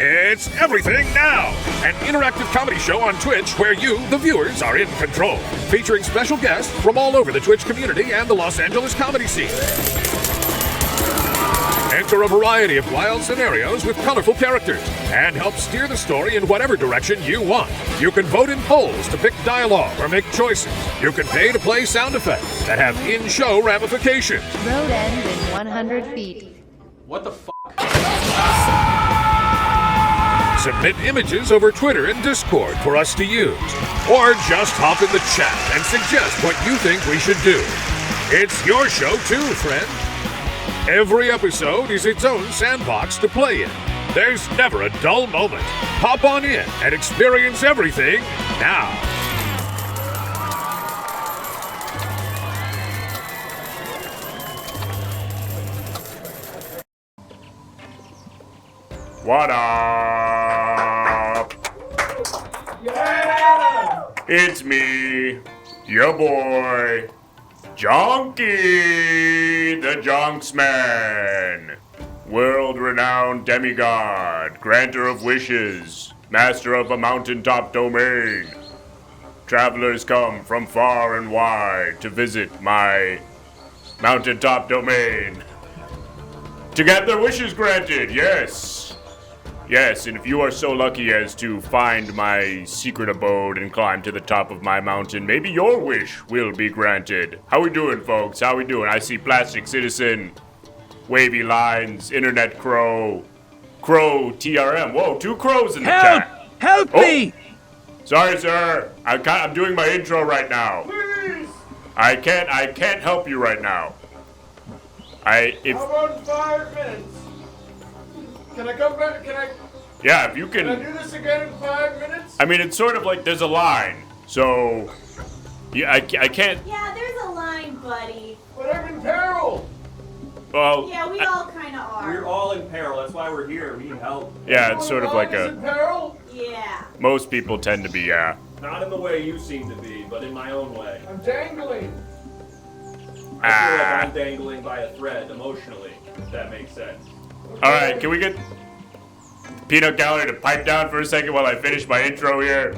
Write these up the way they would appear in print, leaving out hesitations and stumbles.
It's Everything Now, an interactive comedy show on Twitch where you, the viewers, are in control, featuring special guests from all over the Twitch community and the Los Angeles comedy scene. Enter a variety of wild scenarios with colorful characters and help steer the story in whatever direction you want. You can vote in polls to pick dialogue or make choices. You can pay to play sound effects that have in-show ramifications. Road ends in 100 feet. What the fuck? Submit images over Twitter and Discord for us to use. Or just hop in the chat and suggest what you think we should do. It's your show too, friend. Every episode is its own sandbox to play in. There's never a dull moment. Hop on in and experience everything now. What up? Yeah! It's me, your boy, Jonky, the Jonksman. World-renowned demigod, granter of wishes, master of a mountaintop domain. Travelers come from far and wide to visit my mountaintop domain. To get their wishes granted, yes. Yes, and if you are so lucky as to find my secret abode and climb to the top of my mountain, maybe your wish will be granted. How we doing, folks? How we doing? I see Plastic Citizen, Wavy Lines, Internet Crow, Crow TRM. Whoa, 2 crows in the chat. Help me! Sorry, sir. I'm doing my intro right now. Please! I can't help you right now. How about 5 minutes? Can I come back? Yeah, if you Can I can. do this again in 5 minutes? I mean, it's sort of like there's a line, so yeah, I can't. Yeah, there's a line, buddy. But I'm in peril. Well, Yeah, we all kind of are. We're all in peril. That's why we're here. We need help. yeah, it's sort of like Is in peril? Yeah. most people tend to be. Yeah. Not in the way you seem to be, but in my own way. I'm dangling. I feel like I'm dangling by a thread emotionally, if that makes sense. All right, can we get Peanut Gallery to pipe down for a second while I finish my intro here?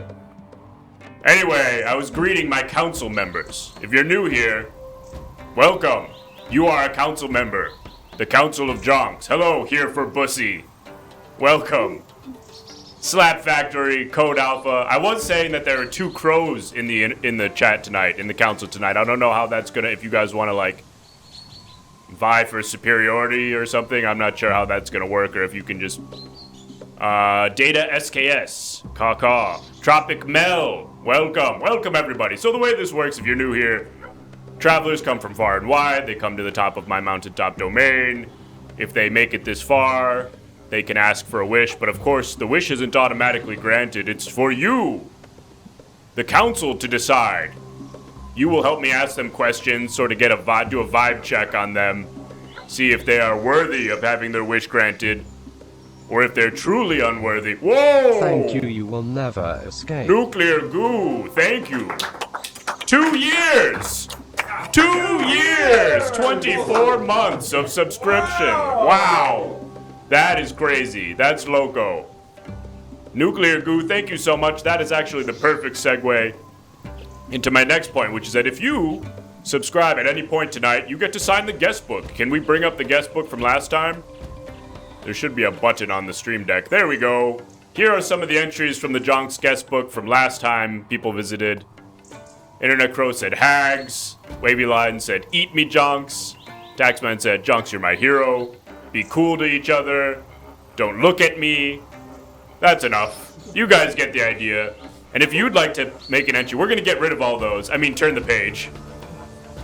Anyway, I was greeting my council members. If you're new here, welcome. You are a council member. The Council of Jonks. Hello, here for Bussy. Welcome. Slap Factory, Code Alpha. I was saying that there are 2 crows in the chat tonight, in the council tonight. I don't know how that's gonna, if you guys want to like vie for superiority or something. I'm not sure how that's gonna work, or if you can just Data SKS, Kaka, Tropic Mel, welcome everybody. So the way this works, if you're new here, travelers come from far and wide. They come to the top of my mountaintop domain. If they make it this far, they can ask for a wish, but of course the wish isn't automatically granted. It's for you, the council, to decide. You will help me ask them questions, sort of do a vibe check on them, see if they are worthy of having their wish granted, or if they're truly unworthy. Whoa! Thank you, you will never escape. Nuclear goo, thank you. 2 years! 2 years! 24 months of subscription. Wow! That is crazy. That's loco. Nuclear goo, thank you so much. That is actually the perfect segue into my next point, which is that if you subscribe at any point tonight, you get to sign the guest book. Can we bring up the guest book from last time? There should be a button on the stream deck. There we go. Here are some of the entries from the Jonks guest book from last time people visited. Internet Crow said hags. Wavy Line said eat me, Jonks. Taxman said Jonks, you're my hero. Be cool to each other. Don't look at me. That's enough. You guys get the idea. And if you'd like to make an entry, we're going to get rid of all those. I mean, turn the page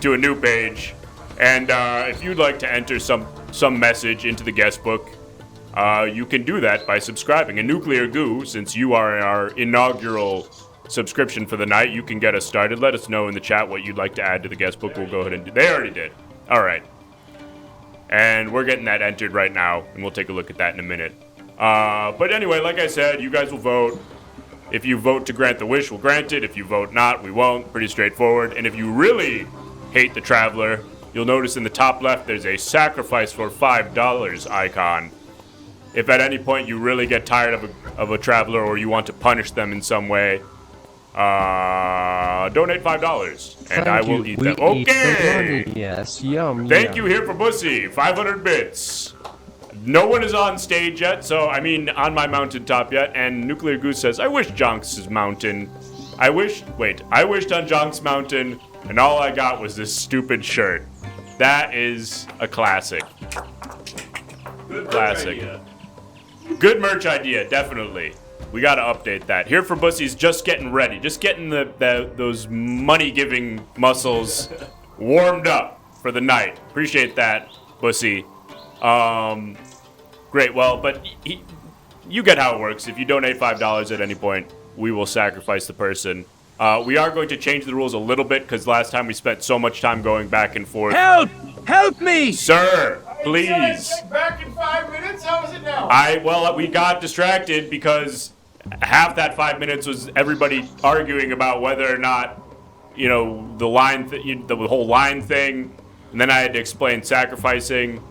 to a new page. And if you'd like to enter some message into the guest book, you can do that by subscribing. And Nuclear Goo, since you are our inaugural subscription for the night, you can get us started. Let us know in the chat what you'd like to add to the guest book. We'll go ahead and do. They already did. All right. And we're getting that entered right now, and we'll take a look at that in a minute. But anyway, like I said, you guys will vote. If you vote to grant the wish, we'll grant it. If you vote not, we won't. Pretty straightforward. And if you really hate the traveler, you'll notice in the top left there's a sacrifice for $5 icon. if at any point you really get tired of a traveler or you want to punish them in some way, donate $5 and I will eat them. Okay. Yes, yum. Thank you here for Bussy. 500 bits. No one is on stage yet, so I mean on my mountaintop yet. And Nuclear Goose says, I wish Jonks' mountain. I wished on Jonks' mountain, and all I got was this stupid shirt. That is a classic. Good Classic. idea. Good merch idea, definitely. We gotta update that. Here for Bussy's just getting ready, just getting those money-giving muscles warmed up for the night. Appreciate that, Bussy. Great. Well, but you get how it works. If you donate $5 at any point, we will sacrifice the person. We are going to change the rules a little bit because last time we spent so much time going back and forth. Help! Help me! Sir, please. Back in 5 minutes? How is it now? We got distracted because half that 5 minutes was everybody arguing about whether or not, the line, the whole line thing, and then I had to explain sacrificing.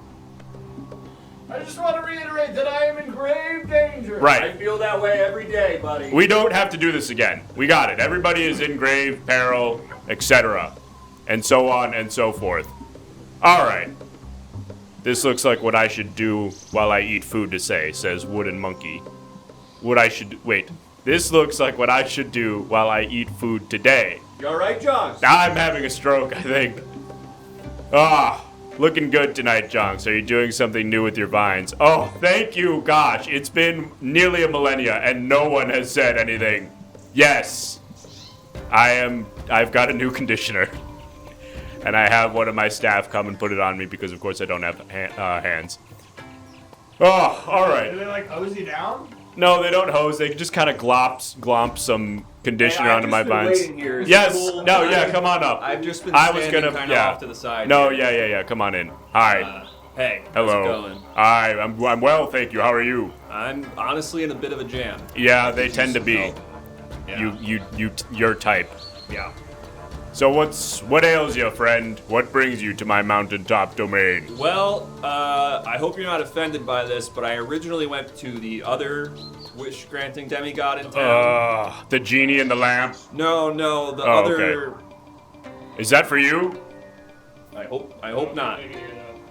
I just want to reiterate that I am in grave danger. I Right. feel that way every day, buddy. We don't have to do this again. We got it. Everybody is in grave peril, etc. And so on and so forth. All right. This looks like what I should do while I eat food to say, says Wooden Monkey. This looks like what I should do while I eat food today. You alright, John? I'm having a stroke, I think. Looking good tonight, Jonks. Are you doing something new with your vines? Oh, thank you. Gosh, it's been nearly a millennia and no one has said anything. Yes. I've got a new conditioner. And I have one of my staff come and put it on me because, of course, I don't have hands. Oh, all right. Do they hose you down? No, they don't hose. They just kind of glomp some conditioner onto my vines. Here. Yes. Cool. No. Yeah. Come on up. I've just been I was standing gonna. kind of Yeah. off to the side. No. here. Yeah. Come on in. Hi. Hey. Hello. How's it going? Hi. I'm well, thank you. How are you? I'm honestly in a bit of a jam. Yeah, they tend to be. help. Yeah. Your type. Yeah. So what ails you, friend? What brings you to my mountaintop domain? Well, I hope you're not offended by this, but I originally went to the other wish-granting demigod in town. The genie in the lamp. No, the Oh, other. okay. Is that for you? I hope not.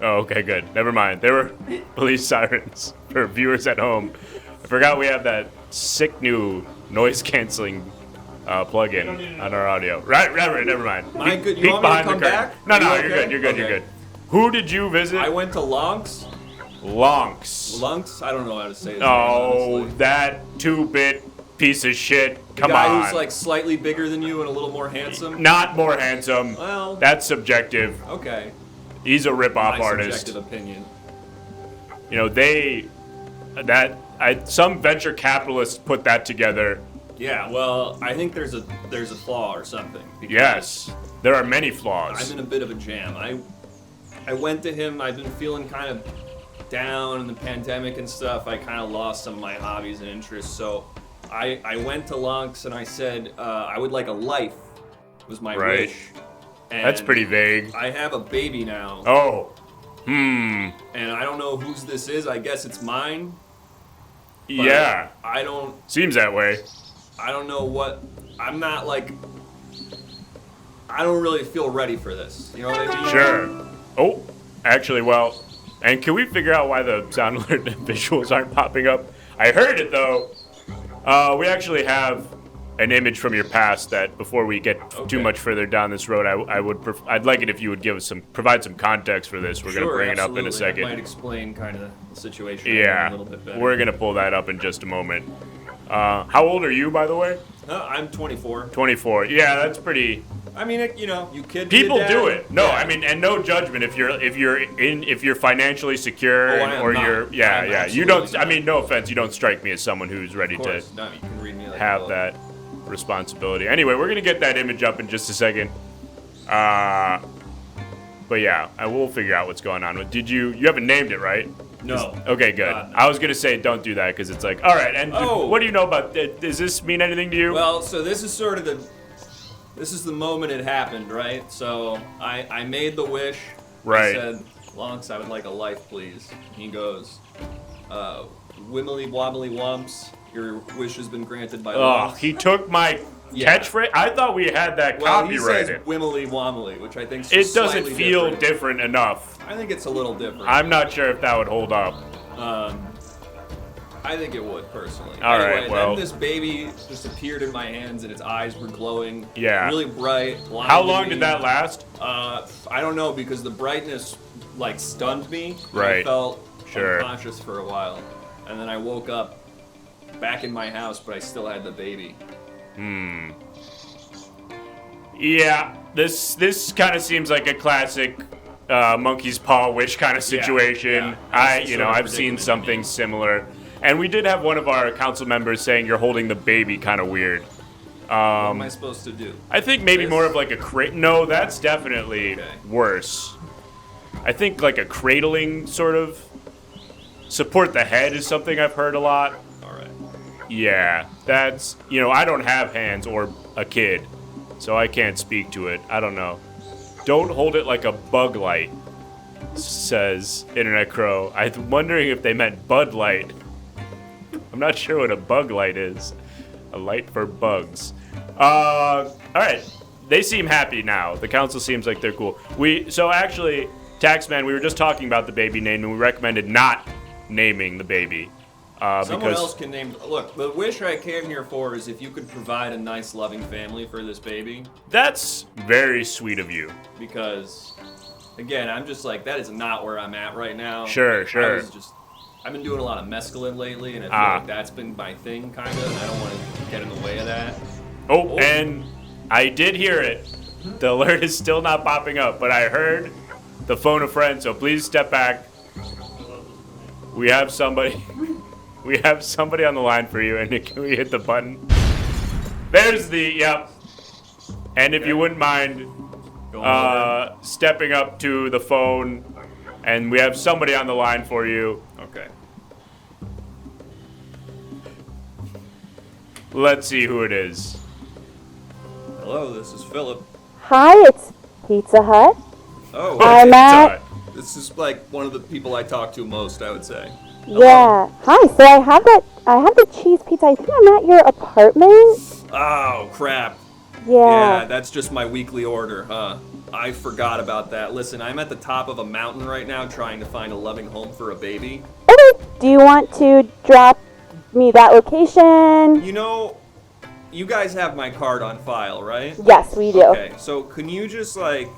Oh, okay, good. Never mind. There were police sirens for viewers at home. I forgot we have that sick new noise-canceling plug-in on our audio. Right, never mind. Am I good? You Peek want me to behind the come curtain. back? No, You you're okay? good. You're Okay. good. Who did you visit? I went to Lonks. Lonks. I don't know how to say his name, Oh, honestly. that 2-bit piece of shit. Come The guy on. who's like slightly bigger than you and a little more handsome. Not more handsome. Well, That's subjective. okay. He's a rip-off My artist. subjective opinion. Some venture capitalists put that together. Yeah, well, I think there's a flaw or something. because Yes, there are many I'm flaws. in a bit of a jam. I went to him. I've been feeling kind of down in the pandemic and stuff. I kind of lost some of my hobbies and interests. So I went to Lonks and I said I would like a life. Was my Right. wish. And That's pretty vague. I have a baby now, Oh. and I don't know whose this is. I guess it's mine. but Yeah. I don't Seems that way. know what. I'm not like. I don't really feel ready for this. You know what I mean? Sure. Oh, actually, well, and can we figure out why the sound alert visuals aren't popping up? I heard it though. We actually have an image from your past that before we get too Okay. much further down this road, I'd like it if you would provide some context for this. We're gonna Sure, bring it up in a absolutely. second. That might explain kind of the situation Yeah, a little bit better. we're gonna pull that up in just a moment. How old are you, by the way? I'm 24. 24. Yeah, that's pretty. I mean, you kid. People dad. do it. No, Yeah. I mean, and no judgment if you're financially secure Oh, I am or not. you're I'm you absolutely don't. I not. mean, no offense, you don't strike me as someone who's ready Of to course. No, you can read me like have a- that responsibility. Anyway, we're gonna get that image up in just a second. But yeah, I will figure out what's going on. Did you haven't named it, right? No. Okay, good. No. I was gonna say don't do that because it's like, all right. And Oh. what do you know about? Does this mean anything to you? Well, so this is sort of the moment it happened, right? So I made the wish. Right. I said, Lonks, I would like a life, please. And he goes, Wimmily wobbly wumps. Your wish has been granted by Oh, law. he took my catchphrase. I thought we had that Well, he copyrighted. says wimmily wobbly, which I think It doesn't feel different enough. I think it's a little different. I'm not sure if that would hold up. I think it would, personally. All anyway, right, well. then this baby just appeared in my hands, and its eyes were glowing. Yeah. Really bright. How long did that last? I don't know, because the brightness, like, stunned me. Right. I felt Sure. unconscious for a while. And then I woke up back in my house, but I still had the baby. Yeah, this kind of seems like a classic monkey's paw wish kind of situation. Yeah. I've seen something similar. And we did have one of our council members saying you're holding the baby kind of weird. What am I supposed to do? I think maybe This? more of like a crate. No, that's definitely worse. I think like a cradling sort of support the head is something I've heard a lot. All right. Yeah, that's, I don't have hands or a kid, so I can't speak to it. I don't know. Don't hold it like a bug light, says Internet Crow. I'm wondering if they meant Bud Light. I'm not sure what a bug light is. A light for bugs. All right. They seem happy now. The council seems like they're cool. So actually, Taxman, we were just talking about the baby name, and we recommended not naming the baby. Someone else can name. Look, the wish I came here for is if you could provide a nice, loving family for this baby. That's very sweet of you. Because, again, I'm just like, that is not where I'm at right now. Sure. I've been doing a lot of mescaline lately, and I feel like that's been my thing, kind of, and I don't want to get in the way of that. Oh, and I did hear it. The alert is still not popping up, but I heard the phone a friend, so please step back. We have somebody. We have somebody on the line for you, and can we hit the button? There's yep. And if you wouldn't mind stepping up to the phone, and we have somebody on the line for you. Okay. Let's see who it is. Hello, this is Philip. Hi, it's Pizza Hut. Oh, I'm at. this is like one of the people I talk to most, I would say. Yeah. Hi. So I have the cheese pizza. I think I'm at your apartment. Oh, crap. Yeah. Yeah, that's just my weekly order, huh? I forgot about that. Listen, I'm at the top of a mountain right now trying to find a loving home for a baby. Okay. Do you want to drop me that location? You know, you guys have my card on file, right? Yes, we do. Okay, so can you just like,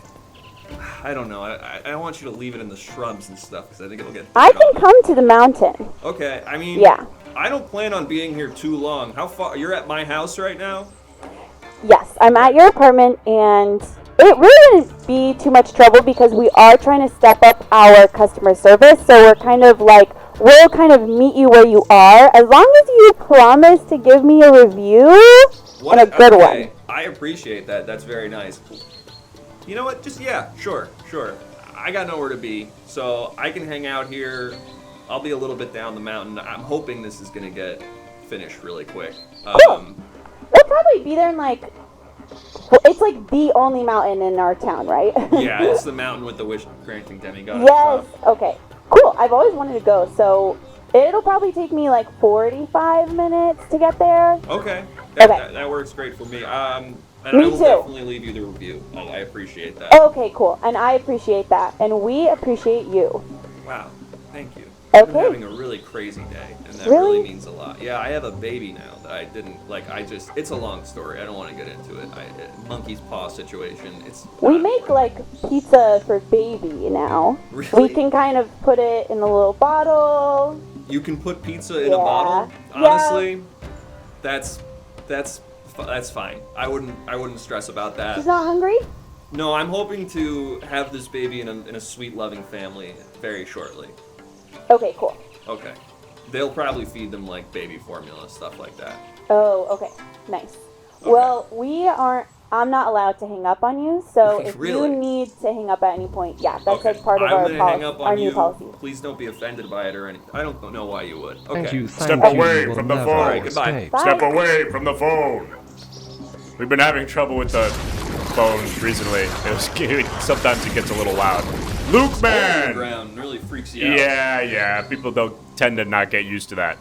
I don't know, I don't want you to leave it in the shrubs and stuff because I think it'll get. I can come to the mountain. Okay, I mean, Yeah. I don't plan on being here too long. How far? You're at my house right now? Yes, I'm at your apartment, and it really wouldn't be too much trouble because we are trying to step up our customer service. So we'll kind of meet you where you are, as long as you promise to give me a review and a good one. I appreciate that. That's very nice. You know what? Just, yeah, sure. I got nowhere to be, so I can hang out here. I'll be a little bit down the mountain. I'm hoping this is going to get finished really quick. Cool. We'll probably be there in it's like the only mountain in our town, right? Yeah, it's the mountain with the wish-granting demigod. Yes. Okay. Cool. I've always wanted to go, so it'll probably take me 45 minutes to get there. Okay. Okay. That works great for me. And Me I will too. definitely leave you the review. I appreciate that. Okay, cool. And I appreciate that. And we appreciate you. Wow. Thank you. Okay. I've been having a really crazy day, and that Really? really means a lot. Yeah, I have a baby now that I didn't, it's a long story. I don't want to get into it. Monkey's paw situation. We make pizza for baby now. Really? We can kind of put it in a little bottle. You can put pizza in a Yeah. bottle? Yeah. Honestly, that's fine. I wouldn't stress about that. She's not hungry? No, I'm hoping to have this baby in a sweet, loving family very shortly. Okay, cool. Okay. They'll probably feed them baby formula, stuff like that. Oh, okay. Nice. Well, I'm not allowed to hang up on you, so if Really? you need to hang up at any point, yeah, that's Okay. part of I'm our gonna policy, hang up our on new you. policy. Please don't be offended by it or anything. I don't know why you would. Okay. Thank you. Step Thank you. away You will from the never phone. Alright, goodbye. escape. Bye. Step away from the phone. We've been having trouble with the phone recently. Sometimes it gets a little loud. Luke The Man! ground really freaks freaks you out. Yeah. People don't tend to not get used to that.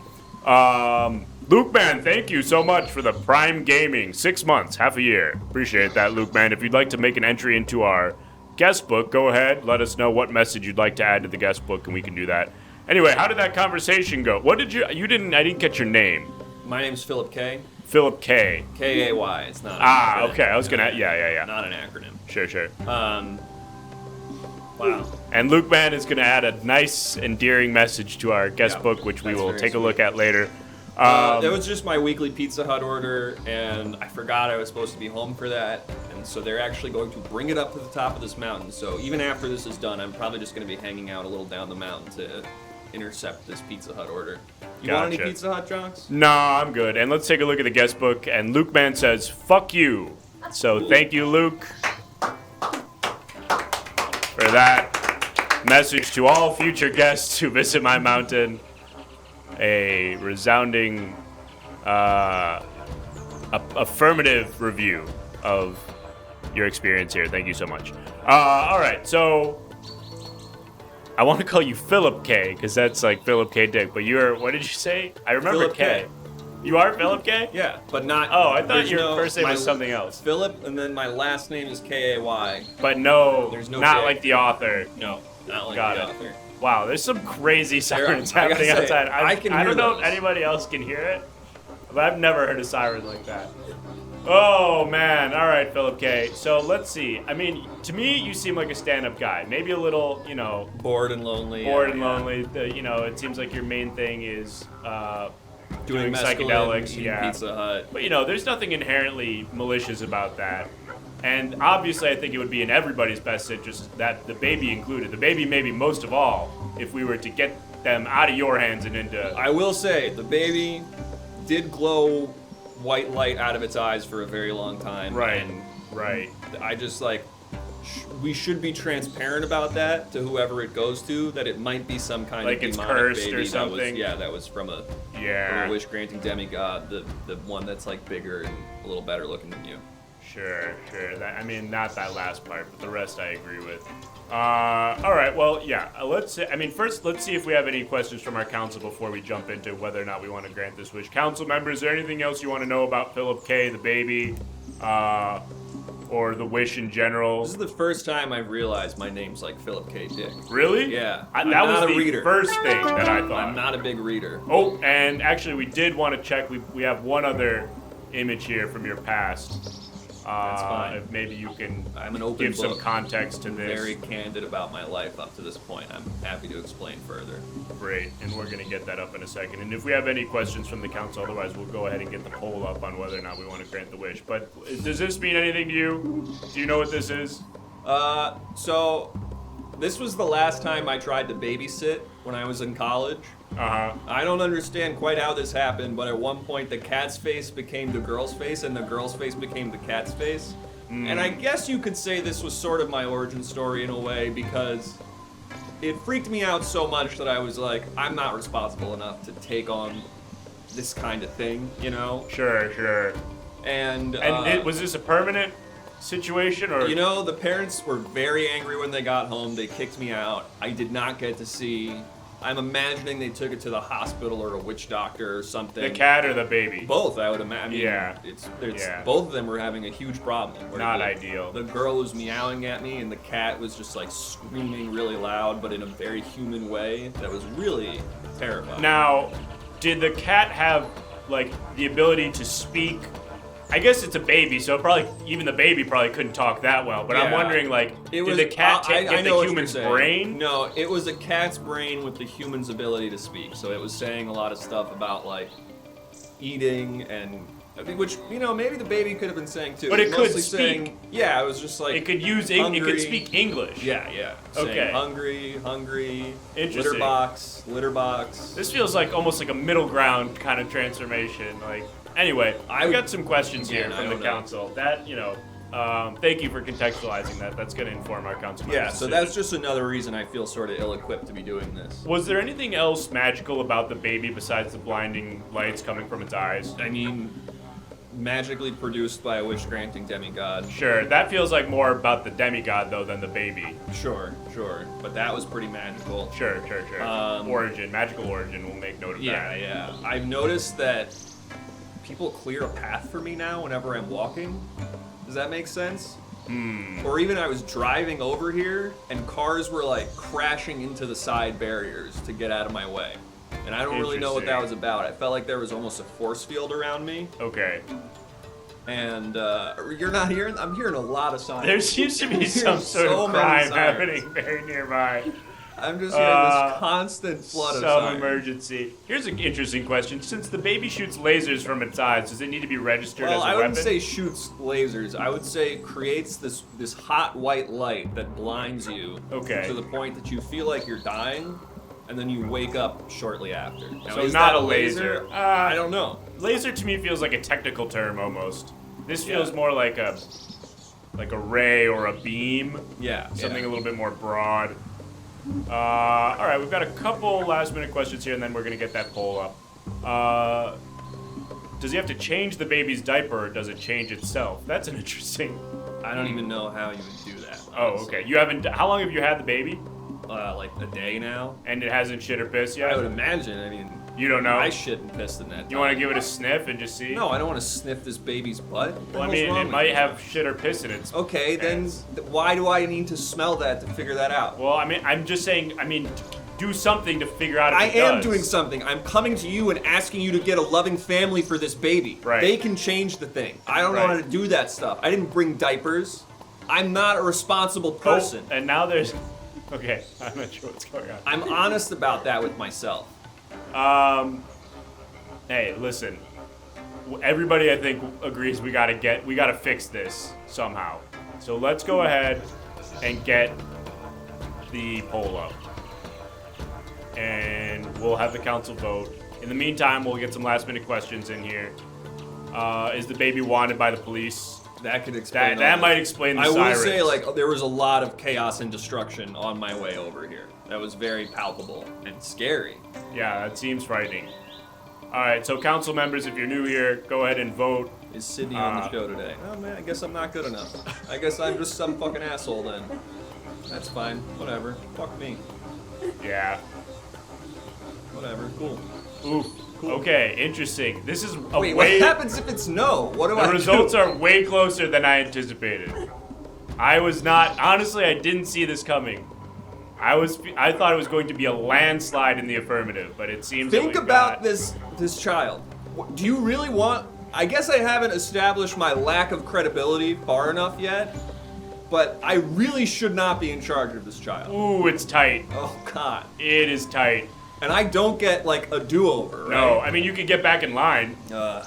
Luke Man, thank you so much for the Prime Gaming 6 months, half a year. Appreciate that, Luke Man. If you'd like to make an entry into our guest book, go ahead. Let us know what message you'd like to add to the guest book, and we can do that. Anyway, how did that conversation go? What did I didn't get your name. My name's Philip K. Philip K. K-A-Y. It's not an acronym. Okay. I was gonna. Yeah. Not an acronym. Sure. Wow. And Luke Man is gonna add a nice, endearing message to our guest book, which we will take a look at later. That was just my weekly Pizza Hut order, and I forgot I was supposed to be home for that, and so they're actually going to bring it up to the top of this mountain. So even after this is done, I'm probably just going to be hanging out a little down the mountain to intercept this Pizza Hut order. You want any Pizza Hut, Jonks? No, I'm good. And let's take a look at the guest book, and Luke Man says, "Fuck you." So thank you, Luke, for that message to all future guests who visit my mountain. A resounding affirmative review of your experience here. Thank you so much. All right, so I want to call you Philip K because that's like Philip K. Dick, but you're, what did you say? I remember Philip K. You are Philip K? Yeah, but not. Oh, I thought your first name was something else. Philip, and then my last name is K-A-Y. But no, There's no not K. like the author. No, not like Got the it. author. Wow, there's some crazy sirens I gotta happening say, outside. I can I hear don't know those. if anybody else can hear it, but I've never heard a siren like that. Oh, man. All right, Philip K. So let's see. I mean, to me, you seem like a stand-up guy. Maybe a little, Bored and lonely. lonely. It seems like your main thing is doing psychedelics. Eating Yeah. Pizza Hut. But, there's nothing inherently malicious about that. And obviously, I think it would be in everybody's best interest, that the baby included. The baby maybe most of all, if we were to get them out of your hands and into... I will say, the baby did glow white light out of its eyes for a very long time. Right, And right. I just we should be transparent about that to whoever it goes to, that it might be some kind Like of it's demonic cursed baby or something? that was from a wish-granting demigod, the one that's like bigger and a little better looking than you. Sure. Not that last part, but the rest I agree with. All right, well, yeah. First, let's see if we have any questions from our council before we jump into whether or not we want to grant this wish. Council members, is there anything else you want to know about Philip K, the baby, or the wish in general? This is the first time I've realized my name's like Philip K. Dick. Really? Yeah. That I'm was not a the reader. first thing that I thought. I'm not a big reader. Oh, and actually, we did want to check. We have one other image here from your past. That's fine. If maybe you can I'm an open give book. some context to this. Very candid about my life up to this point. I'm happy to explain further. Great, and we're going to get that up in a second. And if we have any questions from the council, otherwise we'll go ahead and get the poll up on whether or not we want to grant the wish. But does this mean anything to you? Do you know what this is? So this was the last time I tried to babysit when I was in college. I don't understand quite how this happened, but at one point the cat's face became the girl's face, and the girl's face became the cat's face. And I guess you could say this was sort of my origin story in a way, because it freaked me out so much that I was like, I'm not responsible enough to take on this kind of thing, Sure. And was this a permanent situation, or? The parents were very angry when they got home. They kicked me out. I did not get to see... I'm imagining they took it to the hospital or a witch doctor or something. The cat or the baby? Both, I would imagine. Yeah. It's both of them were having a huge problem. Not ideal. The girl was meowing at me, and the cat was just like screaming really loud, but in a very human way that was really terrifying. Now, did the cat have like the ability to speak? I guess it's a baby, so even the baby probably couldn't talk that well. But I'm wondering, did the cat get the human's brain? No, it was a cat's brain with the human's ability to speak. So it was saying a lot of stuff about eating and which maybe the baby could have been saying too. But it could speak. Saying, yeah, it was just like it could use hungry. It could speak English. Yeah. Okay. Saying hungry. Interesting. Litter box. This feels like almost like a middle ground kind of transformation. Anyway, I've got some questions here from the council. That, thank you for contextualizing that. That's going to inform our council. Yeah, so that's just another reason I feel sort of ill-equipped to be doing this. Was there anything else magical about the baby besides the blinding lights coming from its eyes? magically produced by a wish-granting demigod. Sure, that feels like more about the demigod though than the baby. Sure. But that was pretty magical. Sure. Origin, magical origin. We'll make note of that. Yeah. I've noticed that people clear a path for me now whenever I'm walking. Does that make sense? Or even I was driving over here and cars were like crashing into the side barriers to get out of my way. And I don't really know what that was about. I felt like there was almost a force field around me. Okay. And you're not hearing? I'm hearing a lot of signs. There seems to be some sort of crime happening very nearby. I'm just hearing this constant flood of some signs. emergency. Here's an interesting question. Since the baby shoots lasers from its eyes, does it need to be registered as a Well, I weapon? wouldn't say shoots lasers. I would say creates this hot white light that blinds you Okay. to the point that you feel like you're dying, and then you wake up shortly after. Now, So is not that a laser. I don't know. Laser to me feels like a technical term almost. This feels more like a ray or a beam. Yeah. Something a little bit more broad. All right, we've got a couple last-minute questions here, and then we're gonna get that poll up. Does he have to change the baby's diaper, or does it change itself? That's an interesting. I don't even know how you would do that. Oh, okay. You haven't. How long have you had the baby? Like a day now. And it hasn't shit or pissed yet? I would imagine. I mean, You don't know? I shit and pissed in that. You want to give it a sniff and just see? No, I don't want to sniff this baby's butt. What the Well, I hell's mean, wrong it with might you? have shit or piss in its Okay, then pants. why do I need to smell that to figure that out? Well, I mean, I'm just saying, do something to figure out if I it am does. doing something. I'm coming to you and asking you to get a loving family for this baby. Right. They can change the thing. I don't know how to do that stuff. I didn't bring diapers. I'm not a responsible person. Oh, and now there's... Okay, I'm not sure what's going on. I'm honest about that with myself. Hey, listen. Everybody, I think, agrees we gotta fix this somehow. So let's go ahead and get the poll up. And we'll have the council vote. In the meantime, we'll get some last-minute questions in here. Is the baby wanted by the police? That could explain. That all might this. explain the I will sirens. say, like, there was a lot of chaos and destruction on my way over here. That was very palpable and scary. Yeah, that seems frightening. All right, so council members, if you're new here, go ahead and vote. Is Sydney on the show today? Oh man, I guess I'm not good enough. I guess I'm just some fucking asshole then. That's fine. Whatever. Fuck me. Yeah. Whatever. Cool. Ooh. Okay, interesting. This is a Wait, way... what happens if it's no? What do I The results do? are way closer than I anticipated. I was not... Honestly, I didn't see this coming. I thought it was going to be a landslide in the affirmative, but it seems that Think we've about got- this child. Do you really want... I guess I haven't established my lack of credibility far enough yet, but I really should not be in charge of this child. Ooh, it's tight. Oh, God. It is tight. And I don't get, like, a do-over, right? No, I mean, you could get back in line.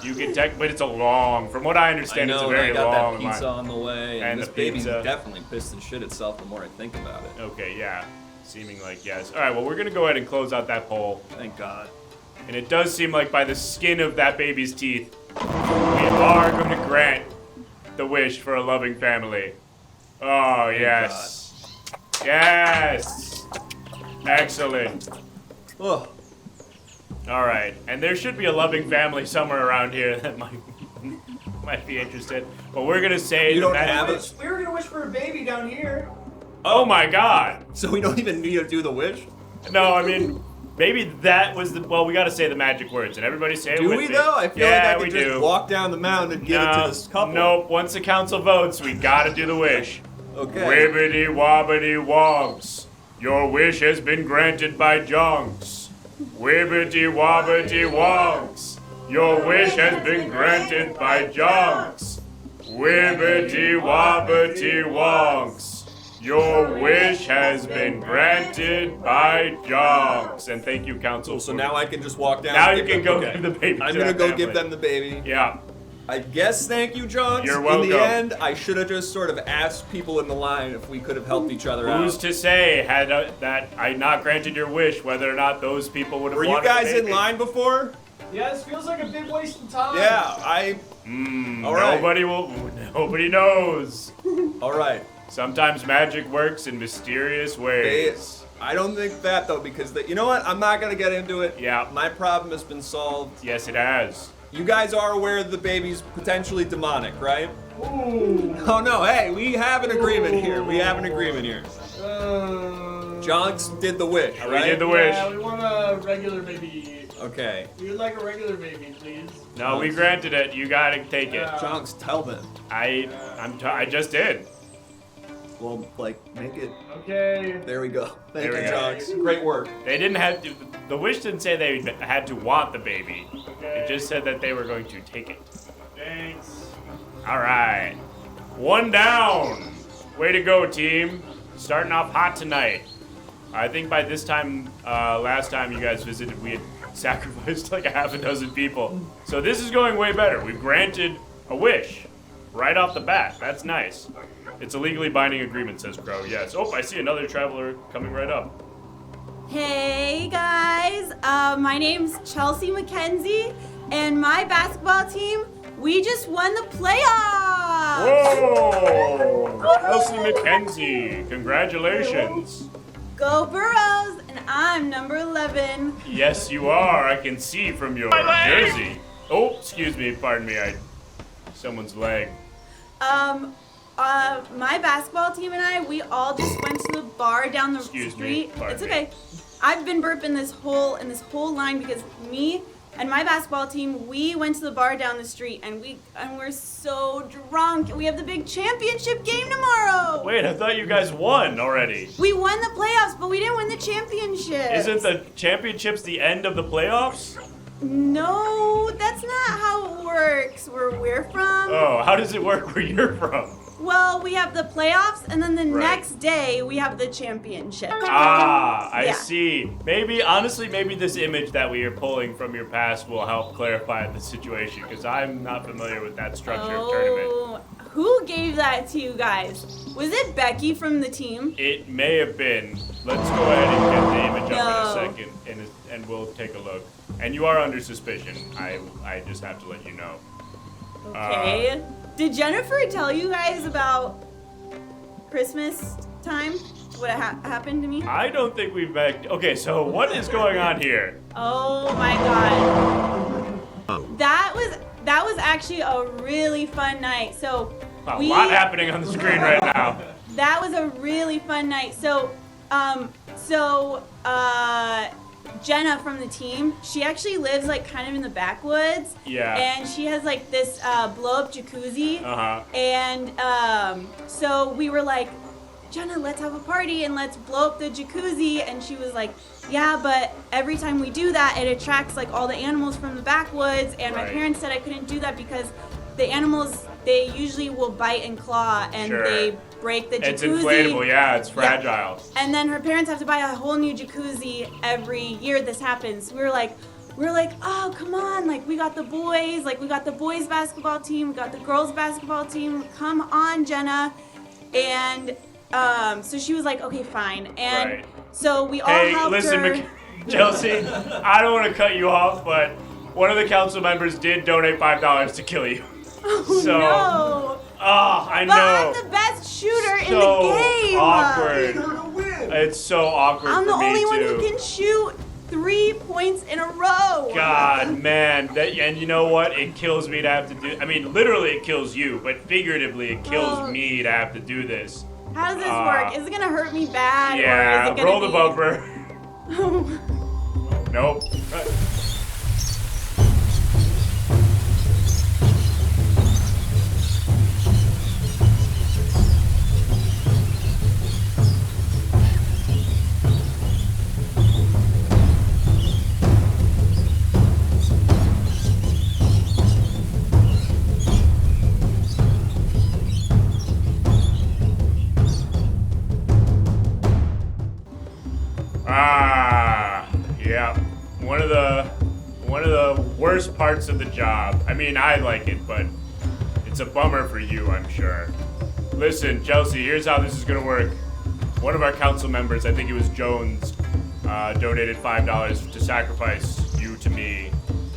You could but it's a long... From what I I understand, know, it's a and very I got long that pizza line. on the way, And and this the baby's pizza. definitely pissed and shit itself the more I think about it. Okay, yeah. Seeming like yes. All right, well, we're going to go ahead and close out that poll. Thank God. And it does seem like by the skin of that baby's teeth, we are going to grant the wish for a loving family. Oh, yes. Yes. Excellent. Ugh. All right. And there should be a loving family somewhere around here that might be interested. But we're going to say You don't that have it? We were gonna wish for a baby down here. Oh, my God. So we don't even need to do the wish? No, I mean... Maybe that was the... Well, we got to say the magic words, and everybody say it Do with we me. though? I feel yeah, like I we could just do. walk down the mountain and give it to this couple. Nope. Once the council votes, we got to do the wish. Okay. Wibbity wobbity wonks. Your wish has been granted by Jonks. Wibbity wobbity wonks. Your wish has been granted by Jonks. Wibbity wobbity wonks. Your wish has been granted by Jonks. And thank you, council. So now I can just walk down. Now and you give can them- go okay. give the baby I'm to gonna that go family. give them the baby. Yeah. I guess thank you, John. You're In welcome. the end, I should have just sort of asked people in the line if we could have helped each other out. Who's to say that I not granted your wish, whether or not those people would have Were you wanted guys the in baby? line before? Yeah, this feels like a big waste of time. Yeah, all right. Nobody knows. All right. Sometimes magic works in mysterious ways. I don't think that though, because you know what? I'm not gonna get into it. Yeah. My problem has been solved. Yes, it has. you guys are aware the baby's potentially demonic, right? Ooh. Oh no, hey, we have an agreement here. We have an agreement here. Jonks did the wish, right? We did the wish. Yeah, we want a regular baby. Okay. We would like a regular baby, please. No, we granted it. You gotta take it. Jonks, tell them. I just did. Well, like, make it. Okay. There we go. Thank There you, we go. Jonks. Great work. They didn't have to. The wish didn't say they had to want the baby. It just said that they were going to take it. Thanks. All right. One down. Way to go, team. Starting off hot tonight. I think by this time, last time you guys visited, we had sacrificed like a half a dozen people. So this is going way better. We've granted a wish right off the bat. That's nice. It's a legally binding agreement, says Crow. Yes. Oh, I see another traveler coming right up. Hey guys, my name's Chelsea McKenzie, and my basketball team, we just won the playoffs! Whoa! Elsie McKenzie, congratulations. Go Burrows, and I'm number 11. Yes, you are. I can see from your jersey. Oh, excuse me. Pardon me. Someone's leg. My basketball team and I, we all just went to the bar down the Excuse street. me. Pardon It's me. okay. I've been burping this whole line because me and my basketball team, we went to the bar down the street and we're so drunk. We have the big championship game tomorrow. Wait, I thought you guys won already. We won the playoffs, but we didn't win the championship. Isn't the championships the end of the playoffs? No, that's not how it works where we're from. Oh, how does it work where you're from? Well, we have the playoffs, and then the Right. next day we have the championship. Ah, I Yeah. see. Honestly, maybe this image that we are pulling from your past will help clarify the situation, because I'm not familiar with that structure of tournament. Oh, who gave that to you guys? Was it Becky from the team? It may have been. Let's go ahead and get the image up No. in a second, and we'll take a look. And you are under suspicion. I just have to let you know. Okay. Did Jennifer tell you guys about Christmas time? What happened to me? I don't think we've met. Okay, so what is going on here? Oh my god. That was actually a really fun night. So A lot happening on the screen right now. That was a really fun night. So Jenna from the team, she actually lives like kind of in the backwoods. Yeah. And she has like this blow-up jacuzzi. Uh-huh. And so we were like, Jenna, let's have a party and let's blow up the jacuzzi. And she was like, yeah, but every time we do that, it attracts like all the animals from the backwoods. And my Right. parents said I couldn't do that because the animals, they usually will bite and claw and Sure. they break the jacuzzi. It's inflatable, yeah, it's fragile. And then her parents have to buy a whole new jacuzzi every year this happens. We were like, oh, come on, like we got the boys basketball team, we got the girls basketball team, come on, Jenna. And so she was like, okay, fine. And Right. so we all Hey, helped listen, her. Chelsea, I don't want to cut you off, but one of the council members did donate $5 to kill you. Oh, So, no. I But know. I'm the best shooter in So the game. awkward. It's so awkward I'm for the me only one too. who can shoot 3 points in a row. God, man, and you know what? It kills me to have to do. I mean, literally, it kills you, but figuratively, it kills me to have to do this. How does this work? Is it gonna hurt me bad? Or is Yeah, it gonna roll the be... bumper. Nope. Yeah. One of the worst parts of the job. I mean, I like it, but it's a bummer for you, I'm sure. Listen, Chelsea, here's how this is gonna work. One of our council members, I think it was Jones, donated $5 to sacrifice you to me,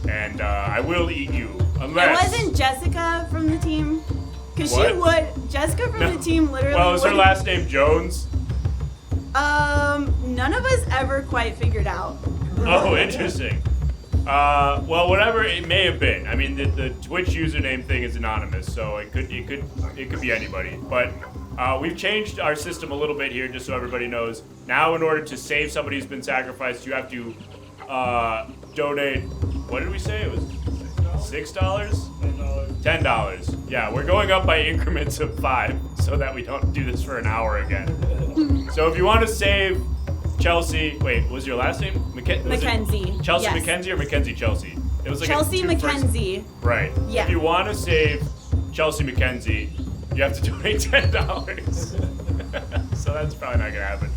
and I will eat you unless. It wasn't Jessica from the team? Because she What? would. Jessica from the team literally Well, is her would. last name Jones? None of us ever quite figured out. Oh, interesting. Well, whatever it may have been. I mean, the Twitch username thing is anonymous, so it could be anybody. But we've changed our system a little bit here, just so everybody knows. Now, in order to save somebody who's been sacrificed, you have to donate. What did we say? It was $6? $10. Yeah, we're going up by increments of 5, so that we don't do this for an hour again. So if you want to save Chelsea, wait, what was your last name? Mackenzie. Chelsea Yes. Mackenzie or Mackenzie Chelsea? It was like Chelsea Mackenzie. Right. Yeah. If you want to save Chelsea Mackenzie, you have to donate $10. So that's probably not gonna happen.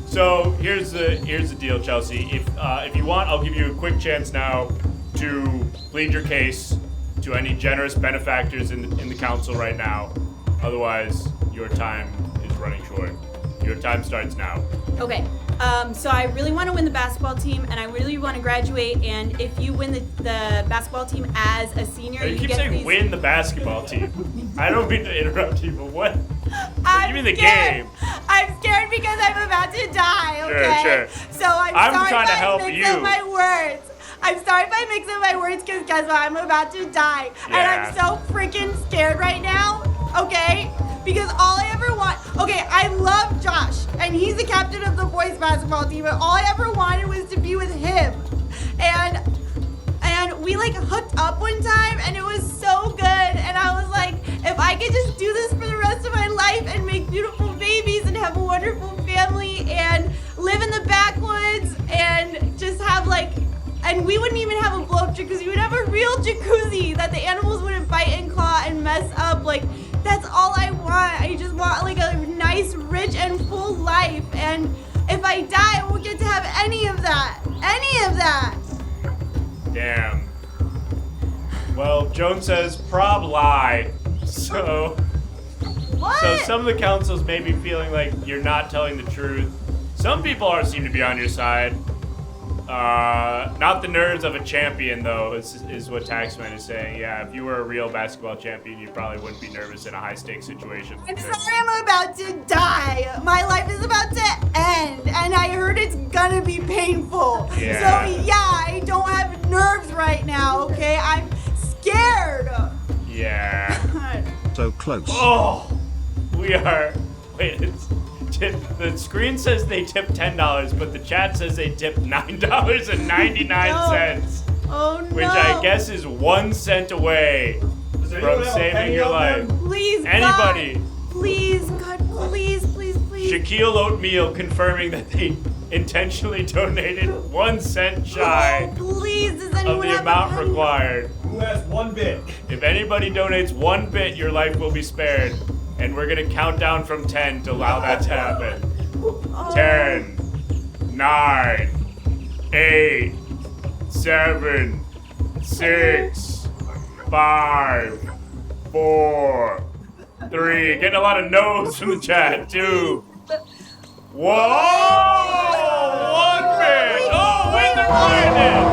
So here's the deal, Chelsea. If you want, I'll give you a quick chance now to plead your case to any generous benefactors in the council right now. Otherwise, your time is running short. Your time starts now. Okay. So I really want to win the basketball team, and I really want to graduate. And if you win the basketball team as a senior, You keep get saying these. win the basketball team. I don't mean to interrupt you, but what? I'm You mean the scared. game? I'm scared because I'm about to die. Okay. Sure. So I'm I'm trying to by help mixing you. my words. I'm sorry if I mix up my words because guess what? I'm about to die. And I'm so freaking scared right now. Okay? Because all I ever want, okay, I love Josh, and he's the captain of the boys basketball team, but all I ever wanted was to be with him. And we like hooked up one time, and it was so good, and I was like, if I could just do this for the rest of my life and make beautiful babies and have a wonderful family and live in the backwoods and just have like, and we wouldn't even have a blow-up jacuzzi, we would have a real jacuzzi that the animals wouldn't bite and claw and mess up, like, that's all I want. I just want like a nice, rich, and full life. And if I die, I won't get to have any of that. Any of that. Damn. Well, Joan says prob lie. So some of the councils may be feeling like you're not telling the truth. Some people seem to be on your side. Not the nerves of a champion, though, is what Taxman is saying. Yeah, if you were a real basketball champion, you probably wouldn't be nervous in a high-stakes situation. I'm sorry I'm about to die. My life is about to end, and I heard it's gonna be painful. Yeah. So yeah, I don't have nerves right now, okay? I'm scared. Yeah. So close. Oh! We are... Wait, the screen says they tipped $10, but the chat says they tipped $9.99. Oh no. Which I guess is 1 cent away from saving your life. Please, Anybody? God. Please, God, please. Shaquille Oatmeal confirming that they intentionally donated 1 cent shy Please, does of anyone the have amount a penny? required. Who has 1 bit? If anybody donates 1 bit, your life will be spared. And we're gonna count down from 10 to allow that to happen. 10, 9, 8, 7, 6, 5, 4, 3. Getting a lot of no's from the chat. 2. Whoa! 1 bit! Oh, wait, they're flying in!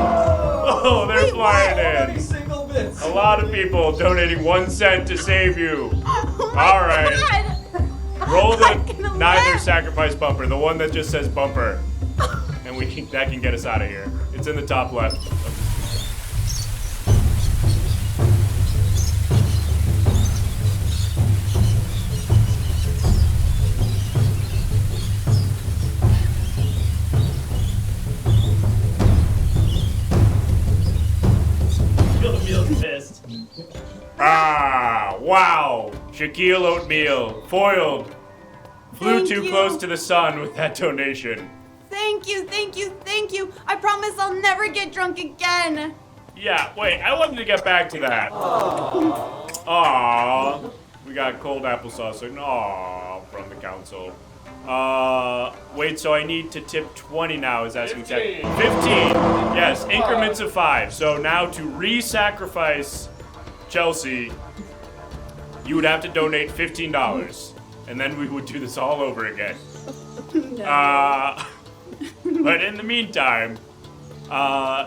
Oh, they're flying in. Single bits. A lot of people donating 1 cent to save you. Oh All right. God. Roll the I'm gonna neither live. sacrifice bumper, the one that just says bumper. And that can get us out of here. It's in the top left. Ah, wow. Shaquille Oatmeal, foiled. Flew Thank too you. close to the sun with that donation. Thank you. I promise I'll never get drunk again. Yeah, wait, I wanted to get back to that. Aww. We got cold applesauce. Aww, from the council. Wait, so I need to tip 20 now, is asking tech. 15. Yes, increments of 5. So now to re-sacrifice Chelsea, you would have to donate $15. And then we would do this all over again. But in the meantime,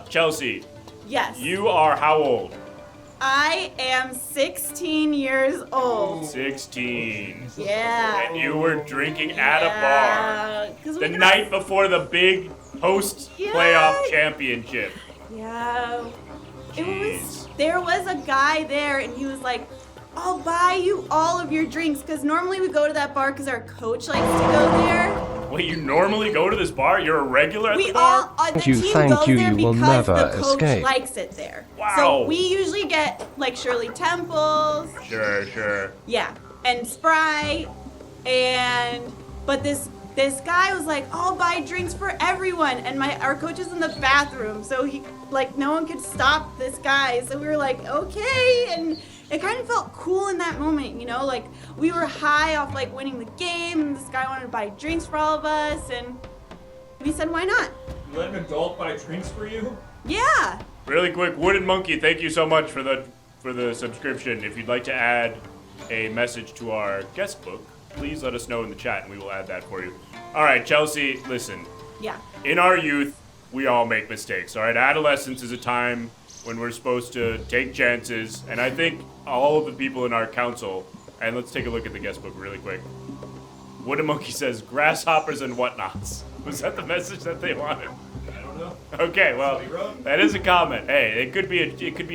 Chelsea, Yes. you are how old? I am 16 years old. 16. Yeah. And you were drinking at a bar. Yeah, 'cause we The got- night before the big Post Yeah. playoff championship. Yeah. Jeez. There was a guy there, and he was like, I'll buy you all of your drinks, because normally we go to that bar because our coach likes to go there. Wait, you normally go to this bar? You're a regular at We the bar? all, the Thank you, team thank goes you, there you will because the never coach escape. likes it there. Wow. So we usually get like Shirley Temples, Sure. yeah, and Sprite, but this guy was like, I'll buy drinks for everyone, and our coach was in the bathroom, so he no one could stop this guy, so we were like, okay, and it kind of felt cool in that moment, like we were high off winning the game, and this guy wanted to buy drinks for all of us, and we said, why not? You let an adult buy drinks for you? Yeah. Really quick, Wooden Monkey, thank you so much for the subscription. If you'd like to add a message to our guest book, please let us know in the chat and we will add that for you. All right, Chelsea, listen. Yeah. In our youth, we all make mistakes, all right? Adolescence is a time when we're supposed to take chances, and I think all of the people in our council, and let's take a look at the guest book really quick. Wooden Monkey says, grasshoppers and whatnots. Was that the message that they wanted? I don't know. Okay, well, that is a comment. Hey, it could be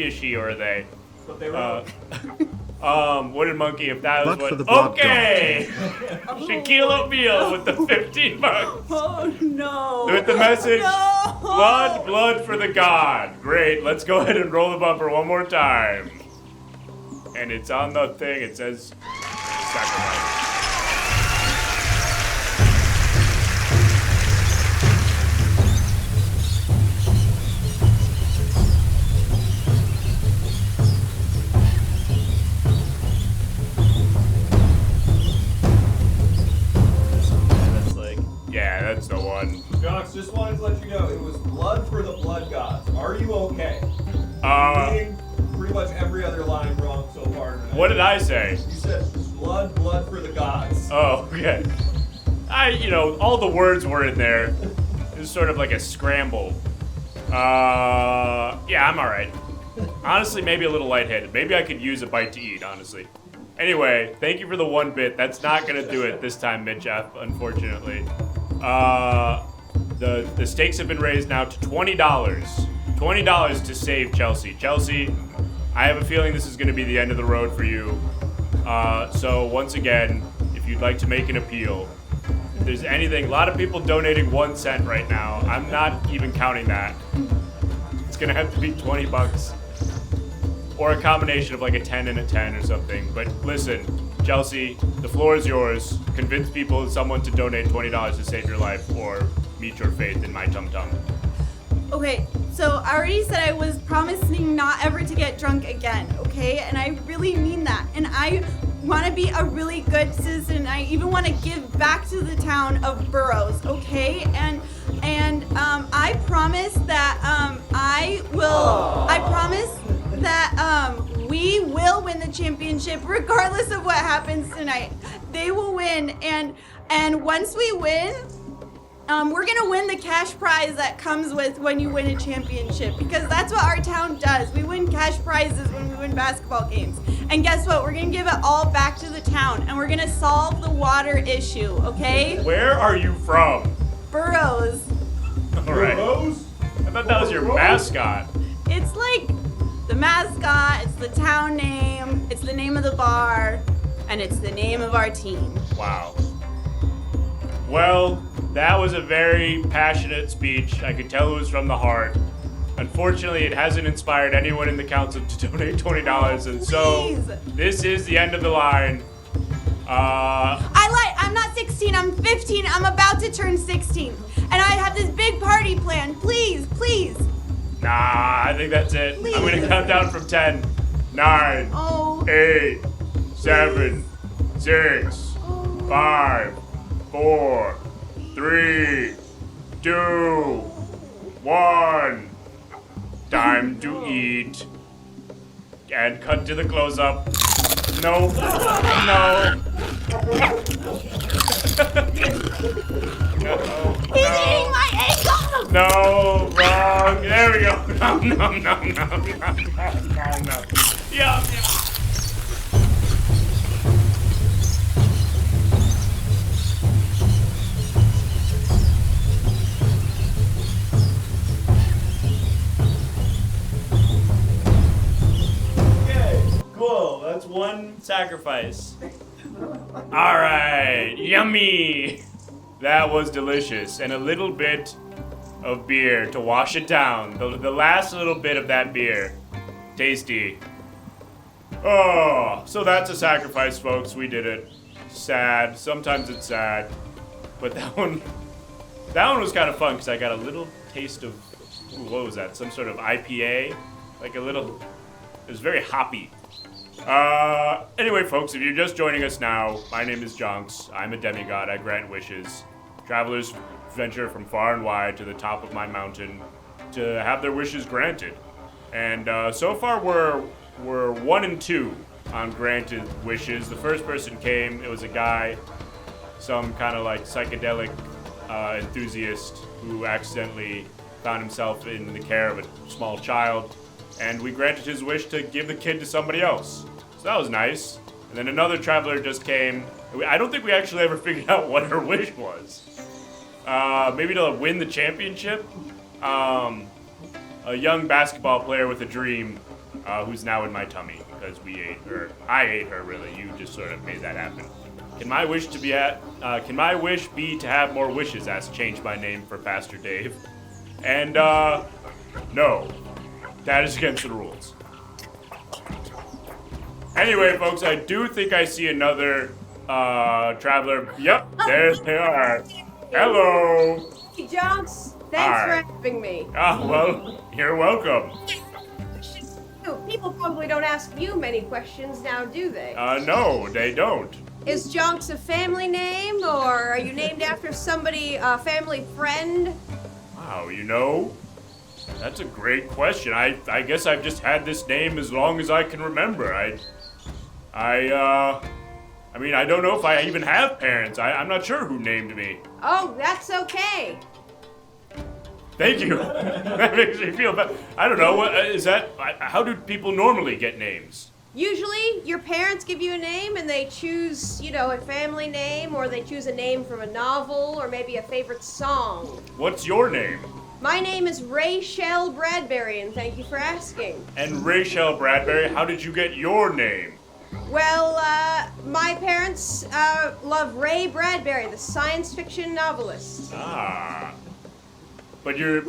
a she or a they. That's what they wrote. Wooden Monkey, if that was Luck for the what... blood Okay! Shaquille O'Neal with the 15 bucks. Oh, no. With the message, No. blood for the god. Great, let's go ahead and roll the bumper one more time. And it's on the thing, it says sacrifice. Yeah, that's the one. Jox, just wanted to let you know, it was blood for the blood gods. Are you okay? Uh, You're reading pretty much every other line wrong so far tonight. What did I say? You said blood for the gods. Oh, okay. All the words were in there. It was sort of like a scramble. Yeah, I'm alright. Honestly, maybe a little lightheaded. Maybe I could use a bite to eat, honestly. Anyway, thank you for the 1 bit. That's not gonna do it this time, Mitch, unfortunately. The stakes have been raised now to $20. $20 to save Chelsea. Chelsea, I have a feeling this is gonna be the end of the road for you. So once again, if you'd like to make an appeal, if there's anything, a lot of people donating 1 cent right now. I'm not even counting that. It's gonna have to be 20 bucks. Or a combination of a 10 and a 10 or something. But listen, Chelsea, the floor is yours. Convince someone to donate $20 to save your life or meet your faith in my tum-tum. Okay, so I already said I was promising not ever to get drunk again, okay? And I really mean that. And I want to be a really good citizen. I even want to give back to the town of Burroughs, okay? And I promise that we will win the championship regardless of what happens tonight. They will win, and once we win, we're gonna win the cash prize that comes with when you win a championship, because that's what our town does. We win cash prizes when we win basketball games. And guess what? We're gonna give it all back to the town, and we're gonna solve the water issue, okay? Where are you from? Burroughs. All right. I thought that was your mascot. It's like the mascot, it's the town name, it's the name of the bar, and it's the name of our team. Wow. Well, that was a very passionate speech. I could tell it was from the heart. Unfortunately, it hasn't inspired anyone in the council to donate $20, and so this is the end of the line. I lied. I'm not 16. I'm 15. I'm about to turn 16, and I have this big party planned. Please. Nah, I think that's it. Please. I'm gonna count down from 10, 9, 8, 7, 6, 5, 4, 3, 2, 1. Time to eat. And cut to the close-up. No. He's eating my ankle! No, wrong. There we go. No. Yeah. one sacrifice. All right, yummy. That was delicious, and a little bit of beer to wash it down. The last little bit of that beer, tasty. Oh, so that's a sacrifice, folks. We did it. Sad. Sometimes it's sad, but that one was kind of fun because I got a little taste of, what was that? Some sort of IPA, like a little. It was very hoppy. Anyway, folks, if you're just joining us now, my name is Jonks. I'm a demigod. I grant wishes. Travelers venture from far and wide to the top of my mountain to have their wishes granted. And so far, we're 1 and 2 on granted wishes. The first person came. It was a guy, some kind of like psychedelic enthusiast who accidentally found himself in the care of a small child. And we granted his wish to give the kid to somebody else. So that was nice. And then another traveler just came. I don't think we actually ever figured out what her wish was. Maybe to win the championship? A young basketball player with a dream who's now in my tummy because we ate her. I ate her, really. You just sort of made that happen. Can my wish be to have more wishes? Asked Change My Name for Pastor Dave. And, no. That is against the rules. Anyway, folks, I do think I see another traveler. Yep, there they are. Hello. Hey, Jonks. Thanks Hi. for having me. Well, you're welcome. People probably don't ask you many questions now, do they? No, they don't. Is Jonks a family name, or are you named after somebody, a family friend? Wow, that's a great question. I guess I've just had this name as long as I can remember. I mean, I don't know if I even have parents. I'm not sure who named me. Oh, that's okay. Thank you. That makes me feel better. I don't know. What is that? How do people normally get names? Usually, your parents give you a name and they choose, a family name, or they choose a name from a novel, or maybe a favorite song. What's your name? My name is Rachel Bradbury, and thank you for asking. And Rachel Bradbury, how did you get your name? Well, my parents love Ray Bradbury, the science fiction novelist. Ah. But you're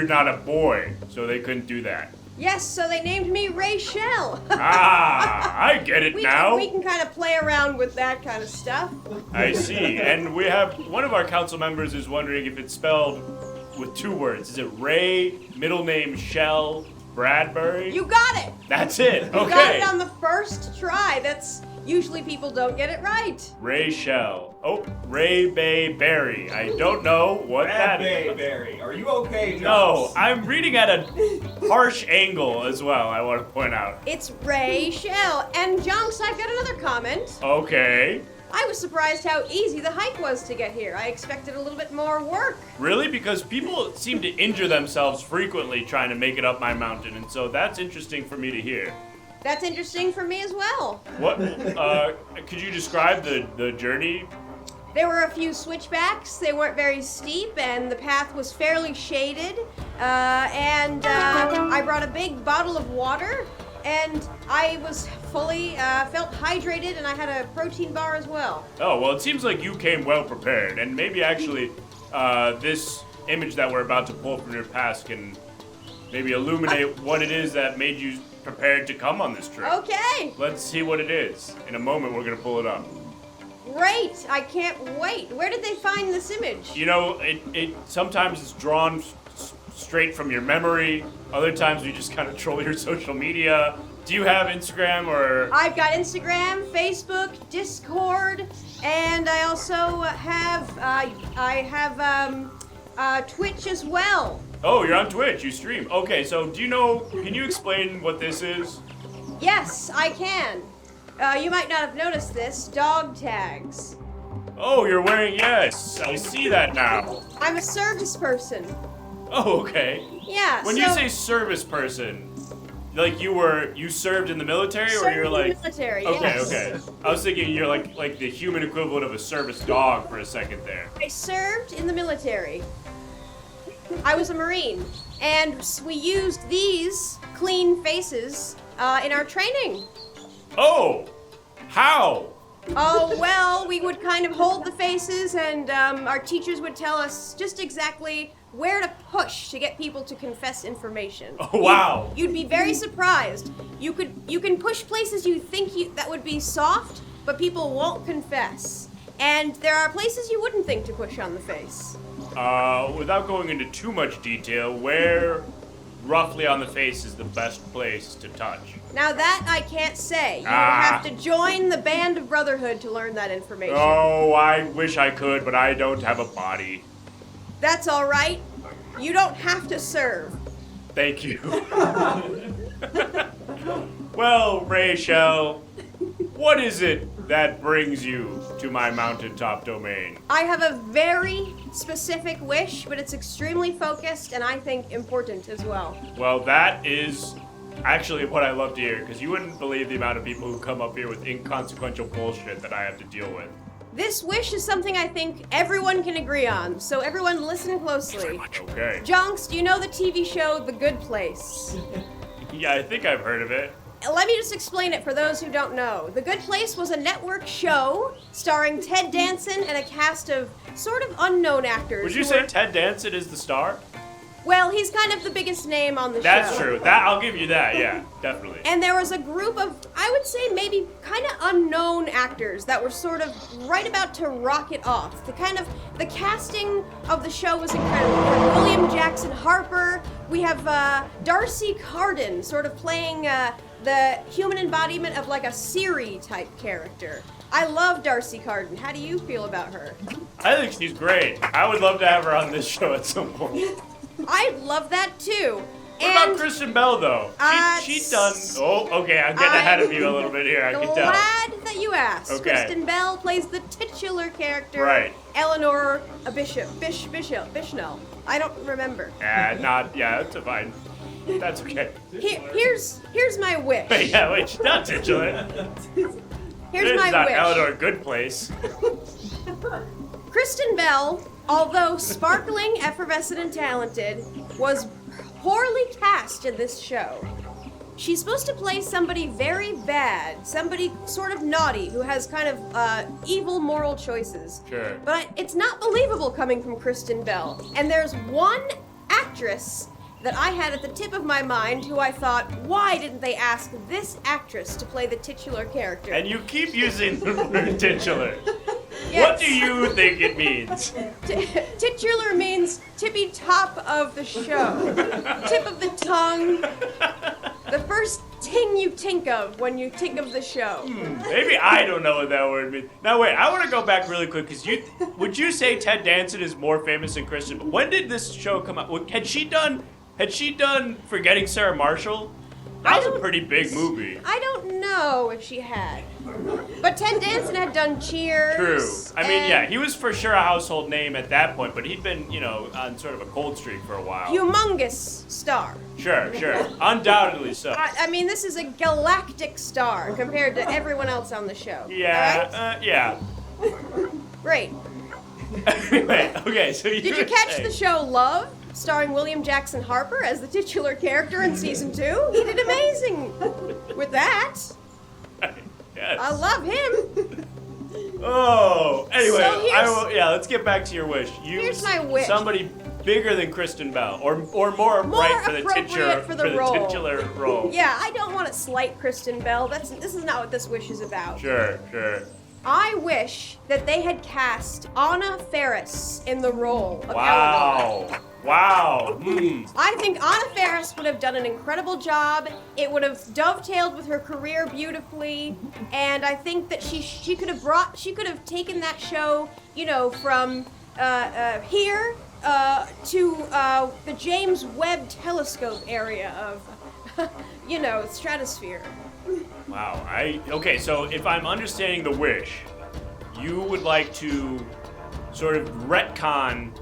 not a boy, so they couldn't do that. Yes, so they named me Rachel. I get it now. We can kind of play around with that kind of stuff. I see. And we have one of our council members is wondering if it's spelled with 2 words. Is it Ray, middle name Shell, Bradbury? You got it. That's it. Okay. You got it on the first try. That's usually people don't get it right. Ray Shell. Oh, Ray Bay Berry. I don't know what that is. Berry. Are you okay, Jonks? No, I'm reading at a harsh angle as well, I want to point out. It's Rachel. And Jonks, I've got another comment. Okay. I was surprised how easy the hike was to get here. I expected a little bit more work. Really? Because people seem to injure themselves frequently trying to make it up my mountain, and so that's interesting for me to hear. That's interesting for me as well. What? Could you describe the journey? There were a few switchbacks. They weren't very steep, and the path was fairly shaded. I brought a big bottle of water, and I was fully felt hydrated, and I had a protein bar as well. Oh, well, it seems like you came well prepared, and maybe actually this image that we're about to pull from your past can maybe illuminate what it is that made you prepared to come on this trip. Okay. Let's see what it is. In a moment, we're going to pull it up. Great. I can't wait. Where did they find this image? It sometimes it's drawn straight from your memory. Other times you just kind of troll your social media. Do you have Instagram or? I've got Instagram, Facebook, Discord, and I also have Twitch as well. Oh, you're on Twitch. You stream. Okay, so can you explain what this is? Yes, I can. You might not have noticed this. Dog tags. Oh, you're wearing, yes. I see that now. I'm a service person. Oh, okay. Yeah, When you say service person, like you served in the military, or you're like? In the military, okay, yes. Okay. I was thinking you're like the human equivalent of a service dog for a second there. I served in the military. I was a Marine, and we used these clean faces in our training. Oh, how? Oh, well, we would kind of hold the faces, and our teachers would tell us just exactly where to push to get people to confess information. Oh, wow. You'd be very surprised. You can push places you think that would be soft, but people won't confess. And there are places you wouldn't think to push on the face. Without going into too much detail, where roughly on the face is the best place to touch? Now that I can't say. You would have to join the Band of Brotherhood to learn that information. Oh, I wish I could, but I don't have a body. That's all right. You don't have to serve. Thank you. Well, Rachel, what is it that brings you to my mountaintop domain? I have a very specific wish, but it's extremely focused and I think important as well. Well, that is actually what I love to hear, because you wouldn't believe the amount of people who come up here with inconsequential bullshit that I have to deal with. This wish is something I think everyone can agree on, so everyone listen closely. Okay. Jonks, do you know the TV show The Good Place? Yeah, I think I've heard of it. Let me just explain it for those who don't know. The Good Place was a network show starring Ted Danson and a cast of sort of unknown actors. Would you say Ted Danson is the star? Well, he's kind of the biggest name on the show. That's true. That I'll give you that. Yeah, definitely. And there was a group of, I would say, maybe kind of unknown actors that were sort of right about to rock it off. The casting of the show was incredible. We have William Jackson Harper. We have Darcy Carden, sort of playing the human embodiment of like a Siri type character. I love Darcy Carden. How do you feel about her? I think she's great. I would love to have her on this show at some point. I love that too. What about Kristen Bell, though? She's done... Oh, okay, I'm getting ahead of you a little bit here, I can tell. Glad that you asked. Okay. Kristen Bell plays the titular character, right. Eleanor Bushnell. I don't remember. That's fine. That's okay. Here's my wish. Wait, she's not titular. Here's my not wish. Eleanor Goodplace. Kristen Bell, although sparkling, effervescent, and talented, was poorly cast in this show. She's supposed to play somebody very bad, somebody sort of naughty, who has kind of evil moral choices. Sure. But it's not believable coming from Kristen Bell. And there's one actress that I had at the tip of my mind who I thought, why didn't they ask this actress to play the titular character? And you keep using the word titular. Yes. What do you think it means? Titular means tippy top of the show. Tip of the tongue. The first ting you think of when you think of the show. Maybe I don't know what that word means. Now wait, I want to go back really quick, because would you say Ted Danson is more famous than Kristen? But when did this show come out? Had she done Forgetting Sarah Marshall? That was a pretty big movie. I don't know if she had. But Ted Danson had done Cheers. True. I mean, yeah, he was for sure a household name at that point, but he'd been, on sort of a cold streak for a while. Humongous star. Sure. Undoubtedly so. I mean, this is a galactic star compared to everyone else on the show. Yeah, yeah. Great. Anyway, okay, so Did you catch the show Love, starring William Jackson Harper as the titular character in season 2? He did amazing with that. Yes. I love him. Oh, anyway, So let's get back to your wish. Here's my wish. Somebody bigger than Kristen Bell, or more right for the titular role. Yeah, I don't want to slight Kristen Bell. This is not what this wish is about. Sure. I wish that they had cast Anna Faris in the role of Eleanor. Wow. I think Anna Faris would have done an incredible job. It would have dovetailed with her career beautifully, and I think that she could have taken that show, from here to the James Webb Telescope area of, stratosphere. Wow. Okay, so if I'm understanding the wish, you would like to sort of retcon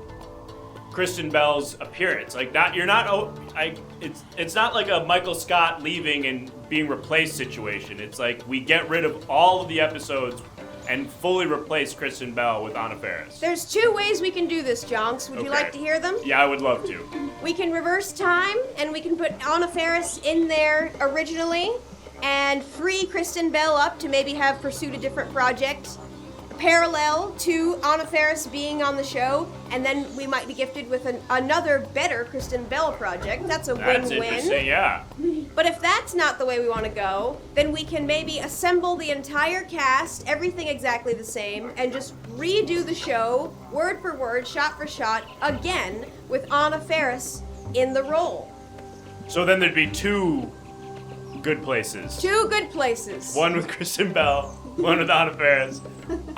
Kristen Bell's appearance. It's not like a Michael Scott leaving and being replaced situation. It's like we get rid of all of the episodes and fully replace Kristen Bell with Anna Faris. There's 2 ways we can do this, Jonks. Would you like to hear them? Yeah, I would love to. We can reverse time, and we can put Anna Faris in there originally, and free Kristen Bell up to maybe have pursued a different project parallel to Anna Faris being on the show, and then we might be gifted with another better Kristen Bell project. That's a That's win-win. interesting, yeah. But if that's not the way we want to go, then we can maybe assemble the entire cast, everything exactly the same, and just redo the show, word for word, shot for shot, again, with Anna Faris in the role. So then there'd be 2 good places. 2 good places. One with Kristen Bell, one with Anna Faris.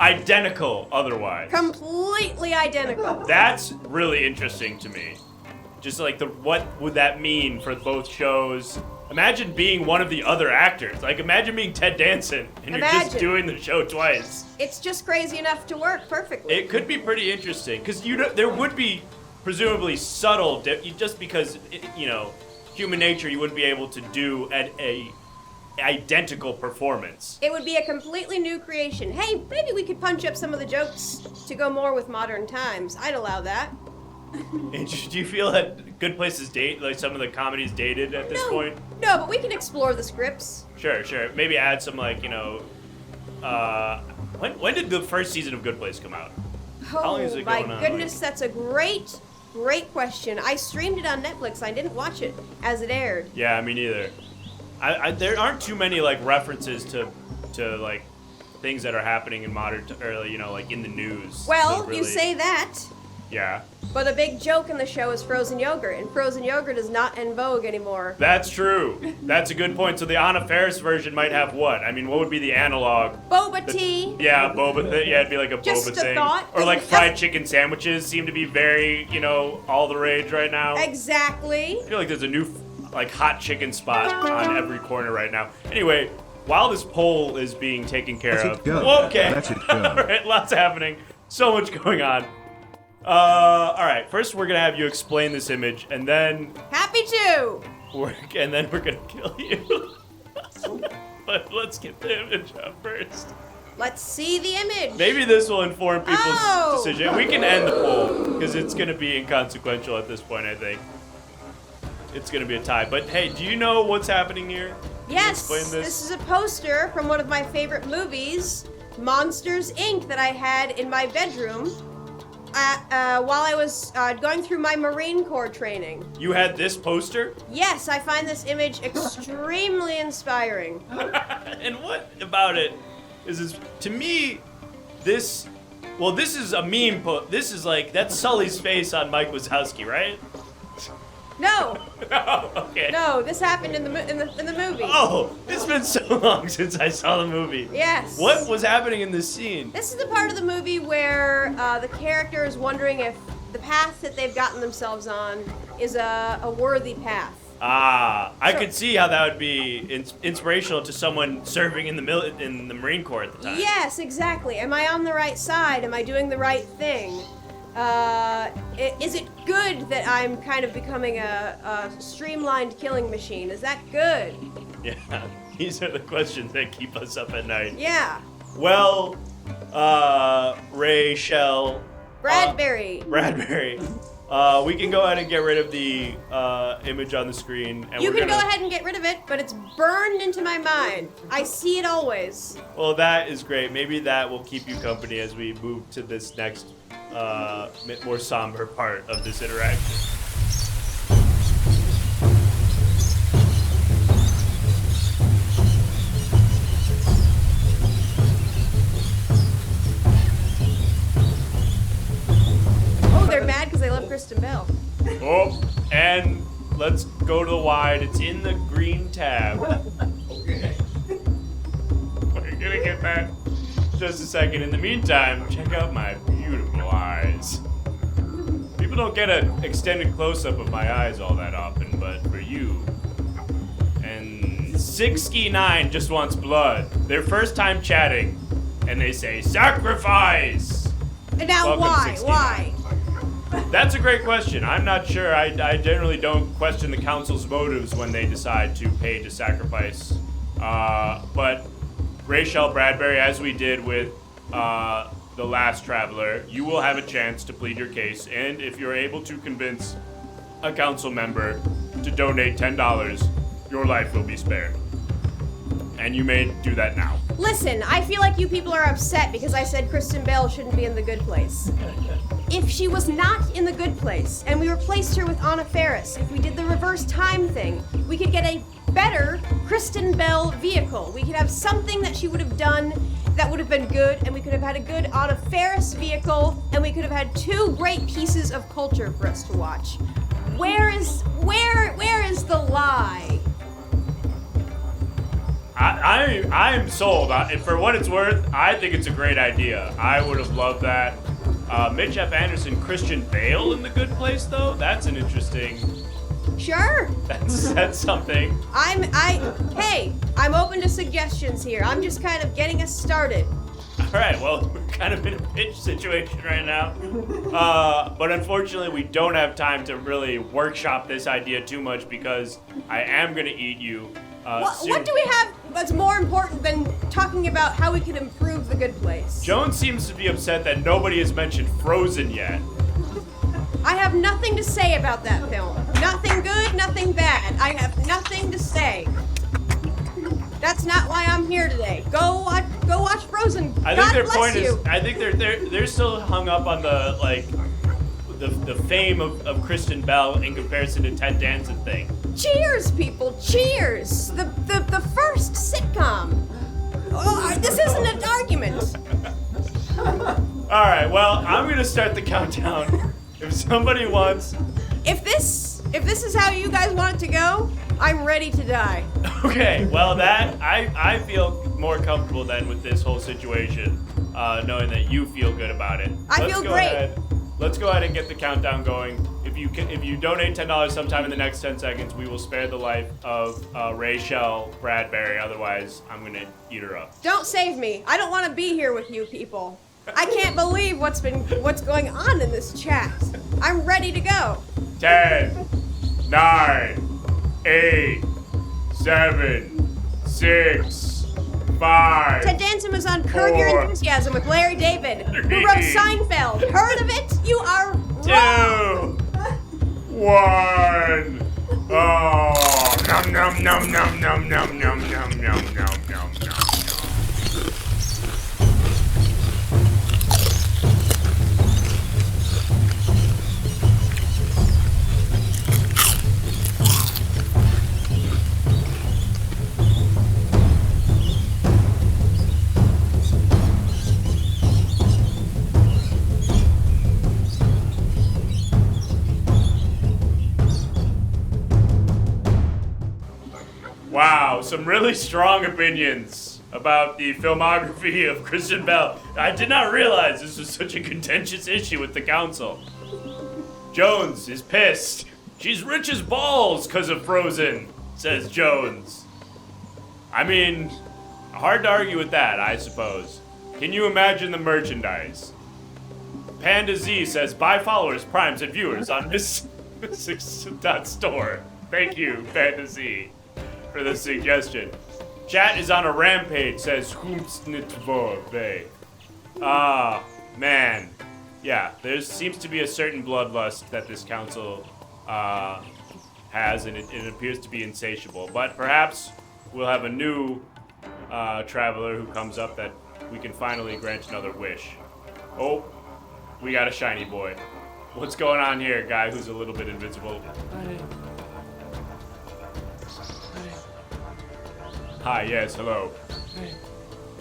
Identical otherwise. Completely identical. That's really interesting to me. Just like what would that mean for both shows? Imagine being one of the other actors. Like imagine being Ted Danson and you're just doing the show twice. It's just crazy enough to work perfectly. It could be pretty interesting because there would be presumably subtle just because human nature you wouldn't be able to do at a identical performance. It would be a completely new creation. Hey, maybe we could punch up some of the jokes to go more with modern times. I'd allow that. And do you feel that Good Places date, like some of the comedies dated at this point? No, but we can explore the scripts. Sure. Maybe add some when did the first season of Good Place come out? How long is it going on? My goodness, that's a great question. I streamed it on Netflix. I didn't watch it as it aired. Yeah, me neither. There aren't too many references to like things that are happening in modern like in the news. Well, really, you say that. Yeah. But a big joke in the show is frozen yogurt, and frozen yogurt is not in vogue anymore. That's true. That's a good point. So the Anna Faris version might have what? I mean, what would be the analog? Boba tea. Yeah, boba. Yeah, it'd be like a Just boba a thing. thought. Or like fried chicken sandwiches seem to be very, all the rage right now. Exactly. I feel like there's a new hot chicken spot on every corner right now. Anyway, while this poll is being taken care of. Okay. Let it go. All right, lots happening. So much going on. All right. First, we're gonna have you explain this image, and then Happy to. we're gonna kill you. But let's get the image up first. Let's see the image. Maybe this will inform people's decision. We can end the poll because it's gonna be inconsequential at this point. I think it's gonna be a tie. But hey, do you know what's happening here? Can you Yes, explain this? this is a poster from one of my favorite movies, Monsters, Inc., that I had in my bedroom while I was going through my Marine Corps training. You had this poster? Yes, I find this image extremely inspiring. And what about it is to me, this is a meme. This is that's Sully's face on Mike Wazowski, right? No. No, okay. No, this happened in the movie. Oh, it's been so long since I saw the movie. Yes. What was happening in this scene? This is the part of the movie where the character is wondering if the path that they've gotten themselves on is a worthy path. I could see how that would be inspirational to someone serving in the Marine Corps at the time. Yes, exactly. Am I on the right side? Am I doing the right thing? Is it good that I'm kind of becoming a streamlined killing machine? Is that good? Yeah, these are the questions that keep us up at night. Yeah. Well, Rachel. Bradbury. We can go ahead and get rid of the image on the screen. And You can go ahead and get rid of it, but it's burned into my mind. I see it always. Well, that is great. Maybe that will keep you company as we move to this next, more somber part of this interaction. They're mad because they love Kristen Bell. Oh, and let's go to the wide. It's in the green tab. Okay. We're gonna get that in just a second. In the meantime, check out my beautiful eyes. People don't get an extended close-up of my eyes all that often, but for you. And 69 just wants blood. Their first time chatting, and they say, sacrifice! And now Welcome, why? 69. Why? That's a great question. I'm not sure. I generally don't question the council's motives when they decide to pay to sacrifice. But Rachel Bradbury, as we did with The Last Traveler, you will have a chance to plead your case. And if you're able to convince a council member to donate $10, your life will be spared. and you may do that now. Listen, I feel like you people are upset because I said Kristen Bell shouldn't be in the good place. If she was not in the good place and we replaced her with Anna Faris, if we did the reverse time thing, we could get a better Kristen Bell vehicle. We could have something that she would have done that would have been good, and we could have had a good Anna Faris vehicle, and we could have had two great pieces of culture for us to watch. Where is the lie? I'm sold. For what it's worth, I think it's a great idea. I would have loved that. Mitch F. Anderson, Christian Bale in The Good Place, though? That's an interesting... Sure. That's something. Hey, I'm open to suggestions here. I'm just kind of getting us started. All right, well, we're kind of in a pitch situation right now. But unfortunately, we don't have time to really workshop this idea too much because I am going to eat you. What do we have that's more important than talking about how we can improve The Good Place? Joan seems to be upset that nobody has mentioned Frozen yet. I have nothing to say about that film. Nothing good, nothing bad. I have nothing to say. That's not why I'm here today. Go watch Frozen. I think God their bless point you. is, I think they're still hung up on the fame of Kristen Bell in comparison to Ted Danson thing. Cheers, people, cheers! The first sitcom. Oh, this isn't an argument. All right, well, I'm gonna start the countdown. If somebody wants... If this is how you guys want it to go, I'm ready to die. Okay, well I feel more comfortable then with this whole situation, knowing that you feel good about it. I feel great. Let's go ahead and get the countdown going. If you donate $10 sometime in the next 10 seconds, we will spare the life of Rachel Bradbury. Otherwise, I'm gonna eat her up. Don't save me. I don't want to be here with you people. I can't believe what's going on in this chat. I'm ready to go. 10, 9, 8, 7, 6, 5. Ted Danson was on Curb Your 4, Enthusiasm with Larry David, 3, who wrote Seinfeld. Heard of it? You are 2, wrong. 1. Oh, nom nom nom nom nom nom nom nom nom nom nom nom. Wow, some really strong opinions about the filmography of Kristen Bell. I did not realize this was such a contentious issue with the council. Jones is pissed. She's rich as balls because of Frozen, says Jones. I mean, hard to argue with that, I suppose. Can you imagine the merchandise? Panda Z says, buy followers, primes, and viewers on Store. Thank you, Panda Z, for the suggestion. Chat is on a rampage, says Humsnitvove. Man. Yeah, there seems to be a certain bloodlust that this council has, and it appears to be insatiable. But perhaps we'll have a new traveler who comes up that we can finally grant another wish. Oh, we got a shiny boy. What's going on here, guy who's a little bit invisible? Hi, yes, hello.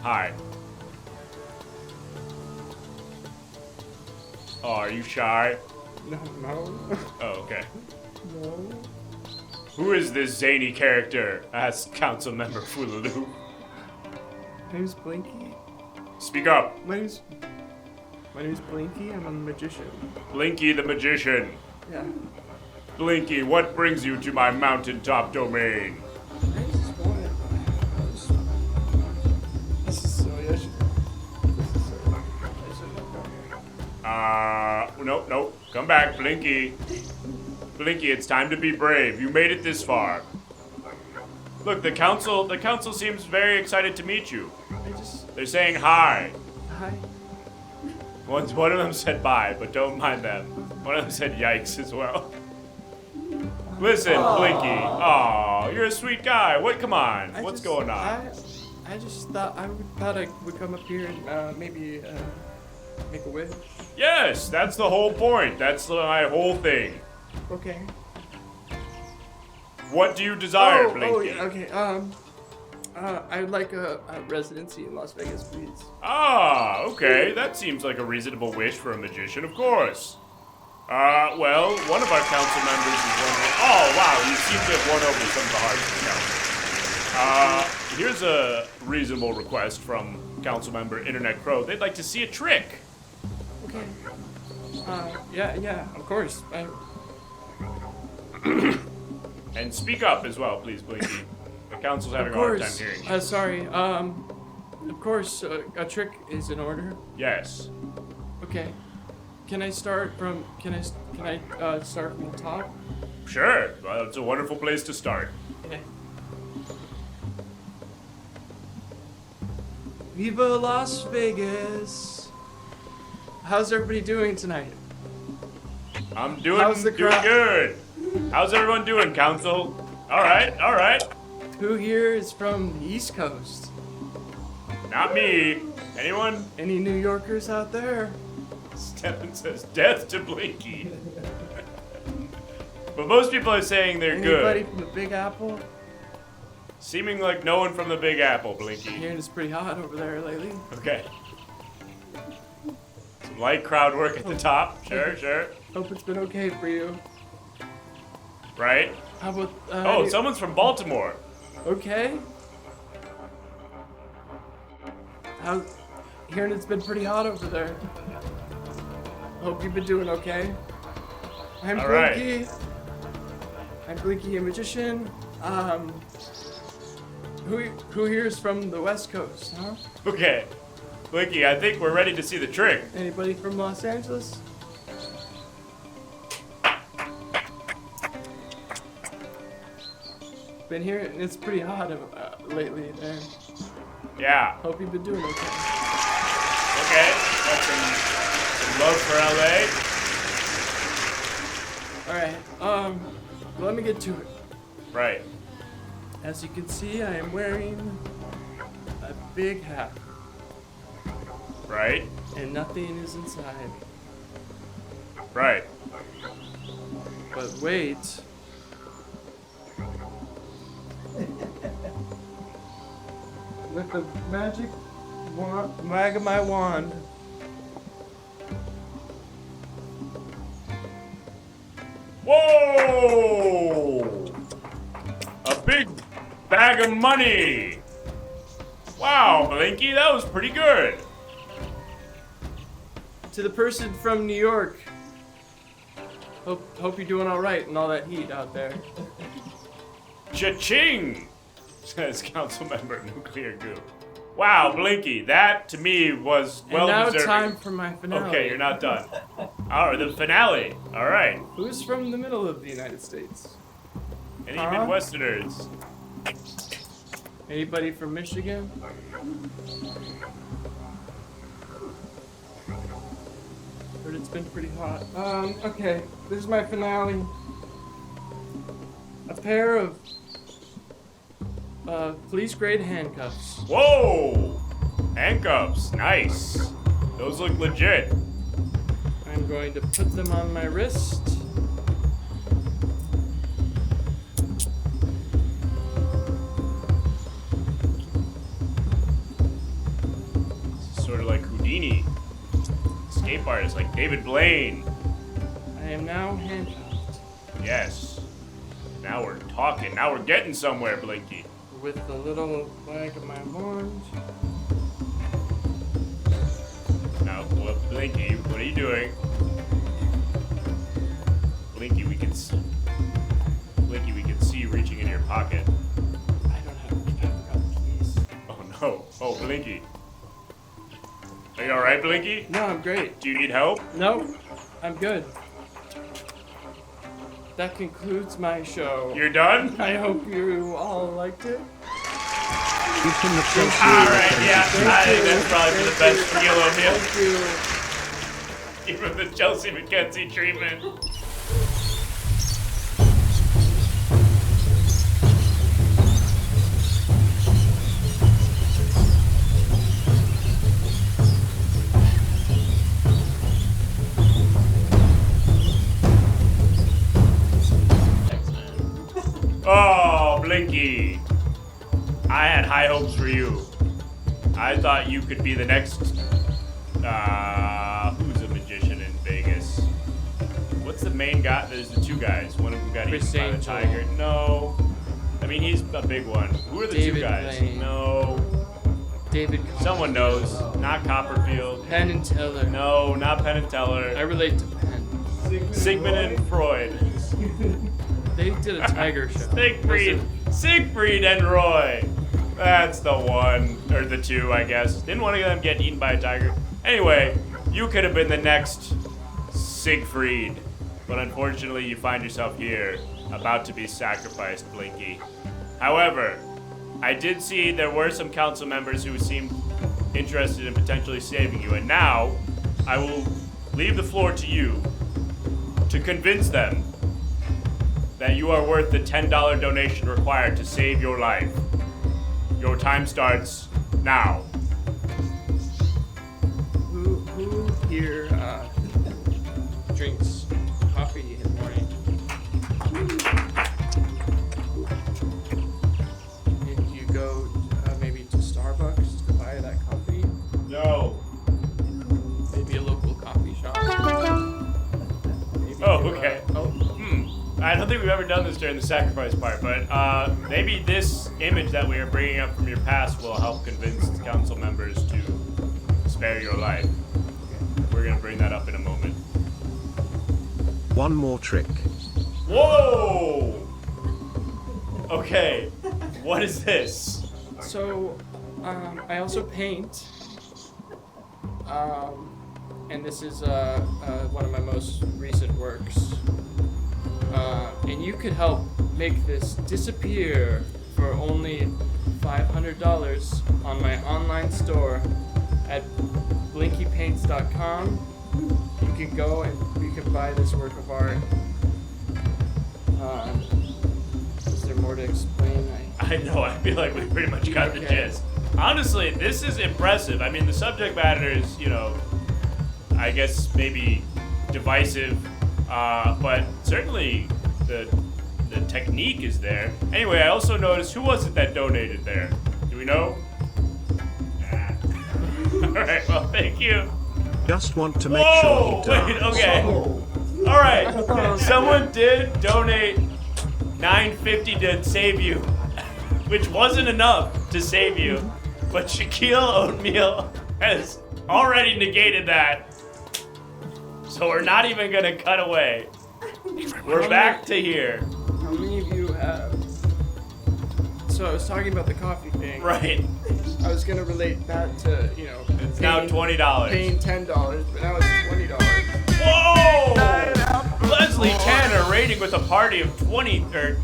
Hi. Oh, are you shy? No. Oh, okay. No. Who is this zany character? Asked Councilmember Fulaloo. My name's Blinky. Speak up. My name's Blinky. I'm a magician. Blinky the magician. Yeah. Blinky, what brings you to my mountaintop domain? I just wanted. This is silly. I should not come here. Nope. Come back, Blinky. Blinky, it's time to be brave. You made it this far. Look, the council seems very excited to meet you. They're saying hi. Hi. One of them said bye, but don't mind them. One of them said yikes as well. Listen, Blinky. Aw, you're a sweet guy. What? Come on. What's going on? I just thought I would come up here and maybe make a wish. Yes, that's the whole point. That's my whole thing. Okay. What do you desire, Oh, Blinky? yeah, okay. I would like a residency in Las Vegas, please. Ah, okay. That seems like a reasonable wish for a magician, of course. Well, one of our council members is wondering. Oh, wow, you seem to have won over some of the hearts of the council. Here's a reasonable request from council member Internet Crow. They'd like to see a trick. Okay. Yeah, of course. And speak up as well, please, Blinky. The council's having a hard time hearing you. Sorry. Of course, a trick is in order. Yes. Okay. Can I start from? Can I start from the top? Sure. Well, it's a wonderful place to start. Okay. Viva Las Vegas. How's everybody doing tonight? I'm doing How's the crowd? good. How's everyone doing, council? All right. Who here is from the East Coast? Not me. Anyone? Any New Yorkers out there? Stefan says death to Blinky. But most people are saying they're Anybody good. from the Big Apple? Seeming like no one from the Big Apple, Blinky. Hearing it's pretty hot over there lately. Okay. Some light crowd work at the top. Sure. Hope it's been okay for you. Right? How about? Oh, someone's from Baltimore. Okay. Hearing it's been pretty hot over there. Hope you've been doing okay. I'm All Blinky. I'm Blinky, a magician. Who here is from the West Coast, huh? Okay. Blinky, I think we're ready to see the trick. Anybody from Los Angeles? Been here, and it's pretty hot lately there. Yeah. Hope you've been doing okay. Okay. Got some love for LA. Alright, let me get to it. Right. As you can see, I am wearing a big hat. Right. And nothing is inside. Right. But wait. With the magic mag of my wand. Whoa! A big bag of money! Wow, Blinky, that was pretty good. To the person from New York. Hope you're doing all right and all that heat out there. Cha-ching! Says council member Nuclear Goo. Wow, Blinky, that to me was well and now deserving. time for my finale. Okay, you're not done. Alright, the finale. Alright. Who's from the middle of the United States? Any Midwesterners? Anybody from Michigan? Heard it's been pretty hot. Okay, this is my finale. A pair of police grade handcuffs. Whoa! Handcuffs, nice. Those look legit. I'm going to put them on my wrist. Sort of like Houdini. Escape artist like David Blaine. I am now handcuffed. Yes. Now we're talking. Now we're getting somewhere, Blinky. With the little bag of my wand. Now, Blinky, what are you doing? Blinky, we can see you reaching into your pocket. I don't have keys. Oh no. Oh, Blinky. Are you alright, Blinky? No, I'm great. Do you need help? No, I'm good. That concludes my show. You're done? I hope you all liked it. Alright, yeah. I think that's probably for the best Kilo meal. Thank you. Even the Chelsea McKenzie treatment. Oh, Blinky. I had high hopes for you. I thought you could be the next, who's a magician in Vegas? What's the main guy? There's the two guys. One of them got eaten by the tiger. No. I mean, he's a big one. Who are the two guys? Lane. No. David. Someone knows. Not Copperfield. Penn and Teller. No, not Penn and Teller. I relate to Penn. Sigmund and Freud. They did a tiger show. Siegfried and Roy. That's the one, or the two, I guess. Didn't one of them get eaten by a tiger? Anyway, you could have been the next Siegfried, but unfortunately you find yourself here, about to be sacrificed, Blinky. However, I did see there were some council members who seemed interested in potentially saving you, and now I will leave the floor to you to convince them that you are worth the $10 donation required to save your life. Your time starts now. Who here drinks coffee in the morning? Did you go maybe to Starbucks to buy that coffee? No. Maybe a local coffee shop. Maybe Okay. I don't think we've ever done this during the sacrifice part, but maybe this image that we are bringing up from your past will help convince the council members to spare your life. We're going to bring that up in a moment. One more trick. Whoa! Okay, what is this? So, I also paint. And this is one of my most recent works. And you could help make this disappear for only $500 on my online store at blinkypaints.com. You can go and you can buy this work of art. Is there more to explain? I know, I feel like we pretty much got the gist. Honestly, this is impressive. I mean, the subject matter is, I guess maybe divisive, but certainly the technique is there. Anyway, I also noticed, who was it that donated there? Do we know? Alright, well, thank you. Just want to make sure he Wait, okay. Alright, someone did donate $9.50 to save you, which wasn't enough to save you, but Shaquille Oatmeal has already negated that. So we're not even gonna cut away. We're back to here. How many of you have... So I was talking about the coffee thing. Right. I was gonna relate that to, it's now $20. Paying $10, but now it's $20. Whoa! Leslie Tanner rating with a party of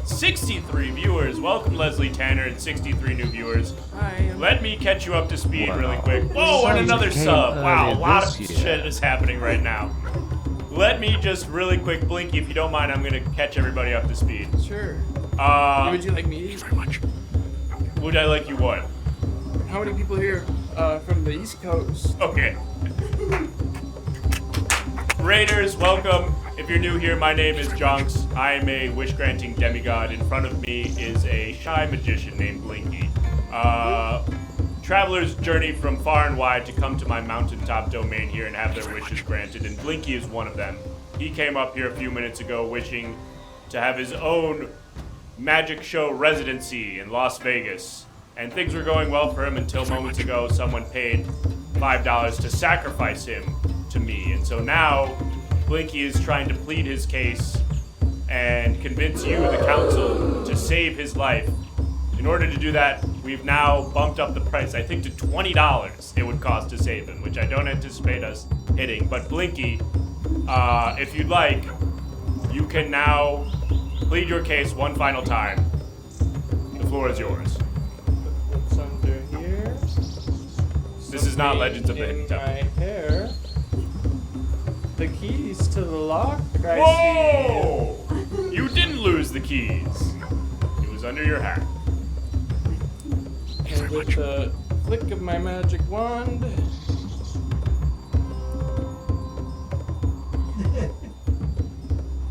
63 viewers. Welcome, Leslie Tanner, and 63 new viewers. Hi. Let me catch you up to speed really quick. Whoa, and another sub. Wow, a lot of shit is happening right now. Let me just really quick, Blinky, if you don't mind, I'm gonna catch everybody up to speed. Sure. Would you like me? very much. Would I like you what? How many people here from the East Coast? Okay. Raiders, welcome. If you're new here, my name is Jonks. I am a wish-granting demigod. In front of me is a shy magician named Blinky. Travelers journey from far and wide to come to my mountaintop domain here and have their wishes granted, and Blinky is one of them. He came up here a few minutes ago wishing to have his own magic show residency in Las Vegas, and things were going well for him until moments ago someone paid $5 to sacrifice him to me, and so now Blinky is trying to plead his case and convince you, the council, to save his life. In order to do that, we've now bumped up the price, I think, to $20 it would cost to save him, which I don't anticipate us hitting. But Blinky, if you'd like, you can now plead your case one final time. The floor is yours. What's under here? This is not Legends of the Hidden Temple. My hair. The keys to the lock. Whoa! You didn't lose the keys. It was under your hat. And with the flick of my magic wand.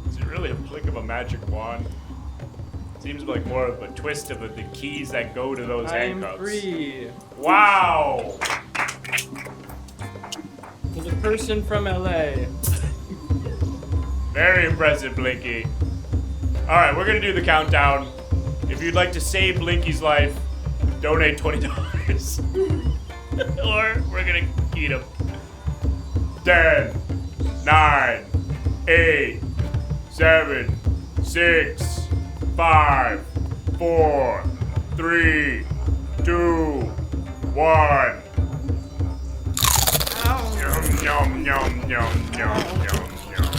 Is it really a flick of a magic wand? Seems like more of a twist of the keys that go to those I am handcuffs. free. Wow! To the person from LA. Very impressive, Blinky. Alright, we're gonna do the countdown. If you'd like to save Blinky's life, donate $20. Or we're gonna eat him. 10, 9, 8, 7, 6, 5, 4, 3, 2, 1. Yum, yum, yum, yum, yum, yum, yum.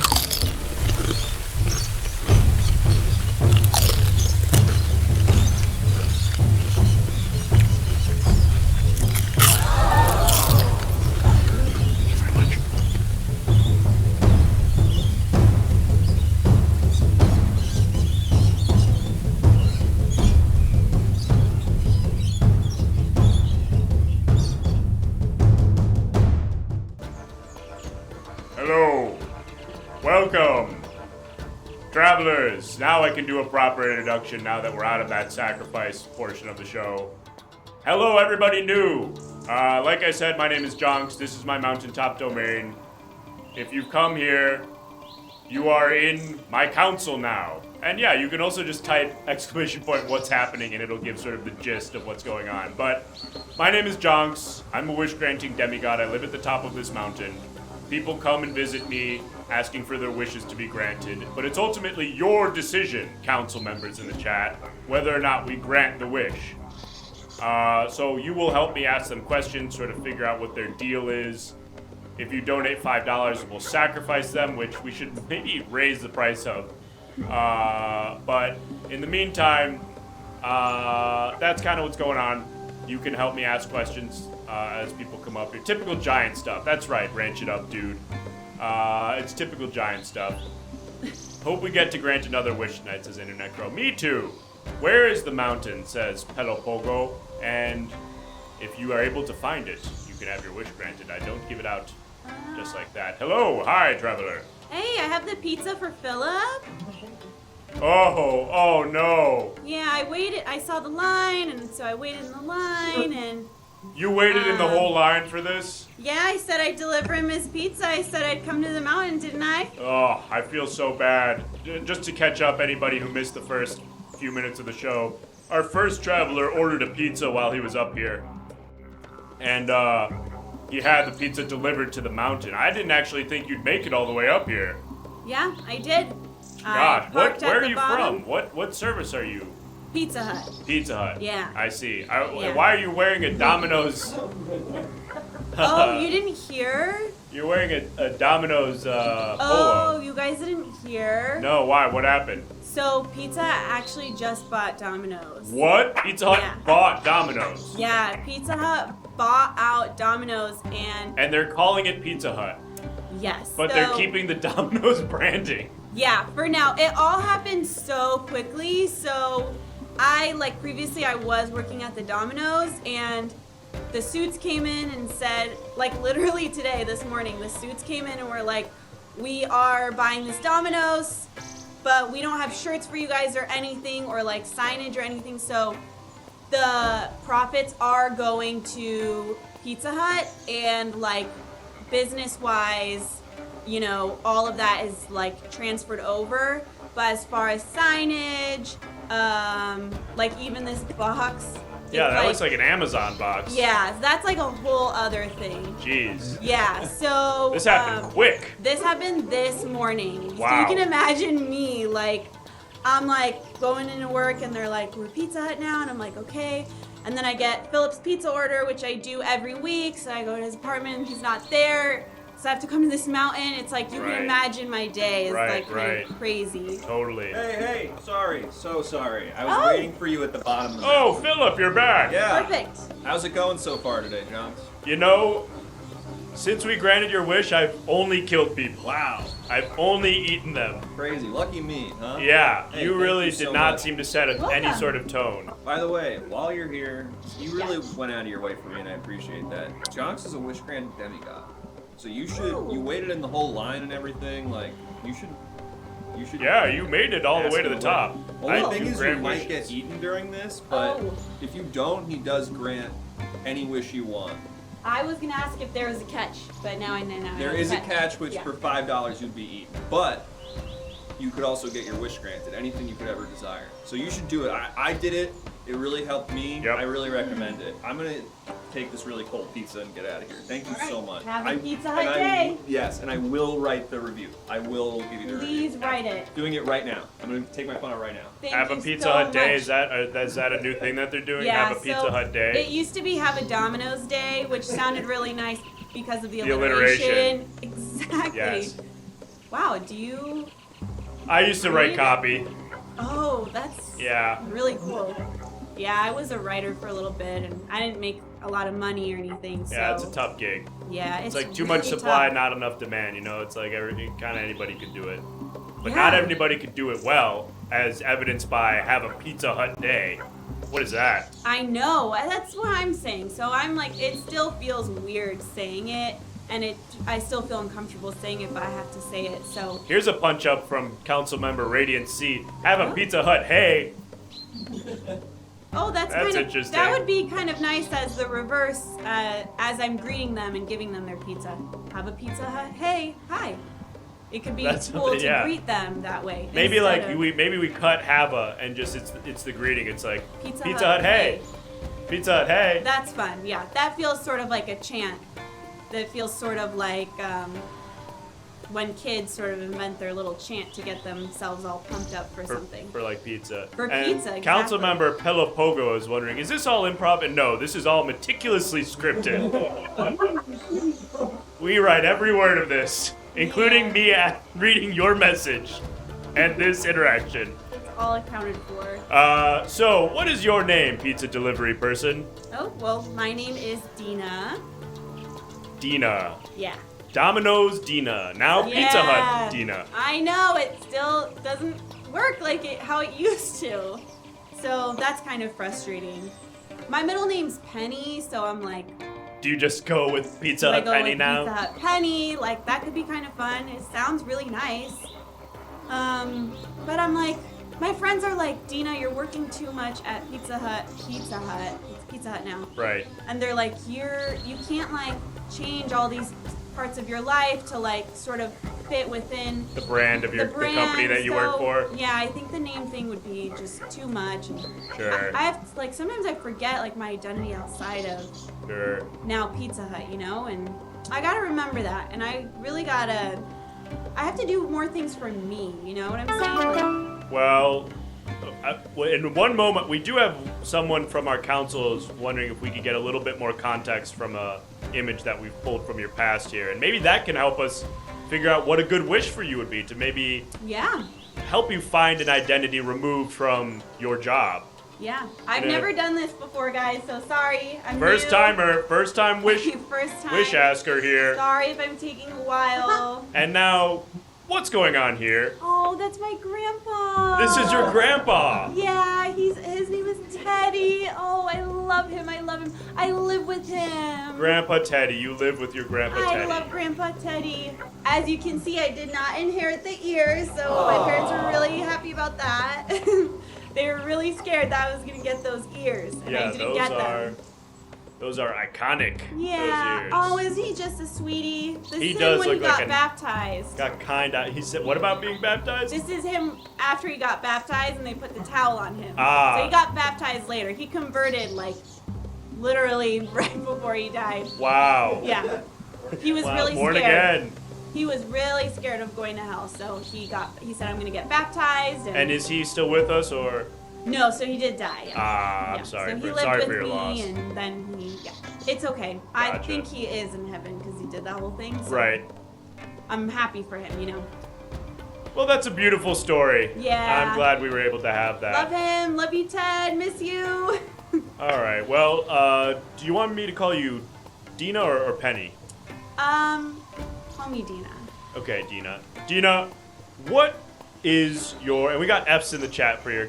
Hello. Welcome. Travelers, now I can do a proper introduction now that we're out of that sacrifice portion of the show. Hello, everybody new. Like I said, my name is Jonks. This is my mountaintop domain. If you've come here, you are in my council now. And yeah, you can also just type ! What's happening, and it'll give sort of the gist of what's going on. But my name is Jonks. I'm a wish-granting demigod. I live at the top of this mountain. People come and visit me, asking for their wishes to be granted, but it's ultimately your decision, council members in the chat, whether or not we grant the wish. So you will help me ask them questions, sort of figure out what their deal is. If you donate $5, we'll sacrifice them, which we should maybe raise the price of. But in the meantime, that's kind of what's going on. You can help me ask questions as people come up here. Typical giant stuff. That's right, ranch it up, dude. It's typical giant stuff. Hope we get to grant another wish tonight, says Internet Crow. Me too. Where is the mountain, says Polo. And if you are able to find it, you can have your wish granted. I don't give it out just like that. Hello, hi, traveler. Hey, I have the pizza for Philip. Oh no. Yeah, I waited. I saw the line, and so I waited in the line, and... You waited in the whole line for this? Yeah, I said I'd deliver him his pizza. I said I'd come to the mountain, didn't I? Oh, I feel so bad. Just to catch up anybody who missed the first few minutes of the show, our first traveler ordered a pizza while he was up here. And, he had the pizza delivered to the mountain. I didn't actually think you'd make it all the way up here. Yeah, I did. God, where are you from? What service are you? Pizza Hut. Pizza Hut. Yeah. I see. Yeah. Why are you wearing a Domino's? Oh, you didn't hear? You're wearing a Domino's Oh, polo. you guys didn't hear? No, why? What happened? So Pizza Hut actually just bought Domino's. What? Pizza Hut bought Domino's. Yeah, Pizza Hut bought out Domino's And they're calling it Pizza Hut. Yes. But they're keeping the Domino's branding. Yeah, for now. It all happened so quickly. So previously I was working at the Domino's, and the suits came in and said, literally today, this morning, the suits came in and were like, we are buying this Domino's, but we don't have shirts for you guys or anything, or signage or anything. So the profits are going to Pizza Hut, and business-wise, all of that is transferred over. But as far as signage, even this box. Yeah, that looks like an Amazon box. Yeah, that's a whole other thing. Jeez. Yeah, so. This happened quick. This happened this morning. Wow. So you can imagine me, I'm going into work, and they're like, we're Pizza Hut now, and I'm like, okay. And then I get Philip's pizza order, which I do every week. So I go to his apartment, and he's not there. So I have to come to this mountain. It's you can imagine my day is kind of crazy. Totally. Hey, sorry. So sorry. I was waiting for you at the bottom of the Oh, Philip, you're back. Yeah. Perfect. How's it going so far today, Johns? Since we granted your wish, I've only killed people. Wow. I've only eaten them. Crazy. Lucky me, huh? Yeah, Hey, you thank really you did so not much. seem to set any sort of tone. By the way, while you're here, you really went out of your way for me, and I appreciate that. Jonks is a wish-granted demigod. So you waited in the whole line and everything, you should You should. Yeah, you made it all the way to the top. Only thing do is, you grant might wishes. get eaten during this, but if you don't, he does grant any wish you want. I was gonna ask if there was a catch, but now I know. There is a catch, which for $5 you'd be eaten, but you could also get your wish granted, anything you could ever desire. So you should do it. I did it. It really helped me. I really recommend it. I'm gonna take this really cold pizza and get out of here. Thank you so much. Have a Pizza Hut day. Yes, and I will write the review. I will give you the review. Please write it. Doing it right now. I'm gonna take my phone out right now. Thank Have a you Pizza so Hut day. much. Is that a new thing that they're doing? Yeah, Have a Pizza so Hut day. It used to be have a Domino's day, which sounded really nice because of the alliteration. Exactly. Yes. Wow, do you? I used to write copy. Oh, that's really cool. Yeah, I was a writer for a little bit, and I didn't make a lot of money or anything. So Yeah, it's a tough gig. Yeah, it's it's like too really much supply, tough. not enough demand. You know, it's like kind of anybody could do it, but Yeah. not everybody could do it well, as evidenced by have a Pizza Hut day. What is that? I know. That's what I'm saying. So I'm like, it still feels weird saying it, and I still feel uncomfortable saying it, but I have to say it. So Here's a punch up from Councilmember Radiant C. Have a Pizza Hut hey. oh, that's That's kind of interesting. that would be kind of nice as the reverse, as I'm greeting them and giving them their pizza. Have a Pizza Hut. Hey, hi. It could be That's cool something, to yeah. greet them that way. Maybe instead like of we cut have a and just it's the greeting. It's like Pizza Hut hey. Pizza Hut hey. That's fun. Yeah, that feels sort of like a chant. That feels sort of like when kids sort of invent their little chant to get themselves all pumped up for something. For like pizza. For and pizza, exactly. Councilmember Pelopogo is wondering, is this all improv? And no, this is all meticulously scripted. We write every word of this, including me reading your message and this interaction. All accounted for. So what is your name, pizza delivery person? Oh, well, my name is Dina. Dina. Yeah. Domino's Dina. Now Pizza Hut Dina. I know, it still doesn't work like how it used to. So that's kind of frustrating. My middle name's Penny, so I'm like, Do you just go with Pizza do I Hut go Penny with now? Pizza Hut Penny, like that could be kind of fun. It sounds really nice. But I'm like, my friends are like, Dina, you're working too much at Pizza Hut. It's Pizza Hut now. Right. And they're like, you can't like change all these parts of your life to like sort of fit within The brand of the company that you work for? Yeah, I think the name thing would be just too much. And Sure. I have like sometimes I forget like my identity outside of Sure. now Pizza Hut, you know, and I gotta remember that, and I really gotta. I have to do more things for me, you know what I'm saying? Like, Well, in one moment, we do have someone from our councils wondering if we could get a little bit more context from a image that we've pulled from your past here, and maybe that can help us figure out what a good wish for you would be to maybe yeah, help you find an identity removed from your job. yeah. I've Yeah. never done this before, guys, so sorry. I'm First new. timer, first time wish First time. wish asker here. Sorry if I'm taking a while. And now, what's going on here? Oh, that's my grandpa. This is your grandpa. Yeah, his name is Teddy. Oh, I love him. I love him. I live with him. Grandpa Teddy, you live with your Grandpa I Teddy. love Grandpa Teddy. As you can see, I did not inherit the ears, so my parents were really happy about that. They were really scared that I was gonna get those ears, and I didn't get them. Those are iconic. Yeah. Those ears. Oh, is he just a sweetie? This He is does him when look he got like baptized. Got kinda. He said, "What about being baptized?" This is him after he got baptized, and they put the towel on him. Ah. So he got baptized later. He converted like literally right before he died. Wow. Yeah. He was Wow, really born scared. again. He was really scared of going to hell, so he said, I'm gonna get baptized. And is he still with us, or? No, so he did die. Yeah. Ah, I'm Yeah, sorry. So he for, lived sorry with for your me, loss. and then it's okay. I Gotcha. think he is in heaven because he did that whole thing. So Right. I'm happy for him, you know. Well, that's a beautiful story. Yeah. I'm glad we were able to have that. Love him. Love you, Ted. Miss you. All right. Well, do you want me to call you Dina or Penny? Call me Dina. Okay, Dina. Dina, what is your? And we got F's in the chat for your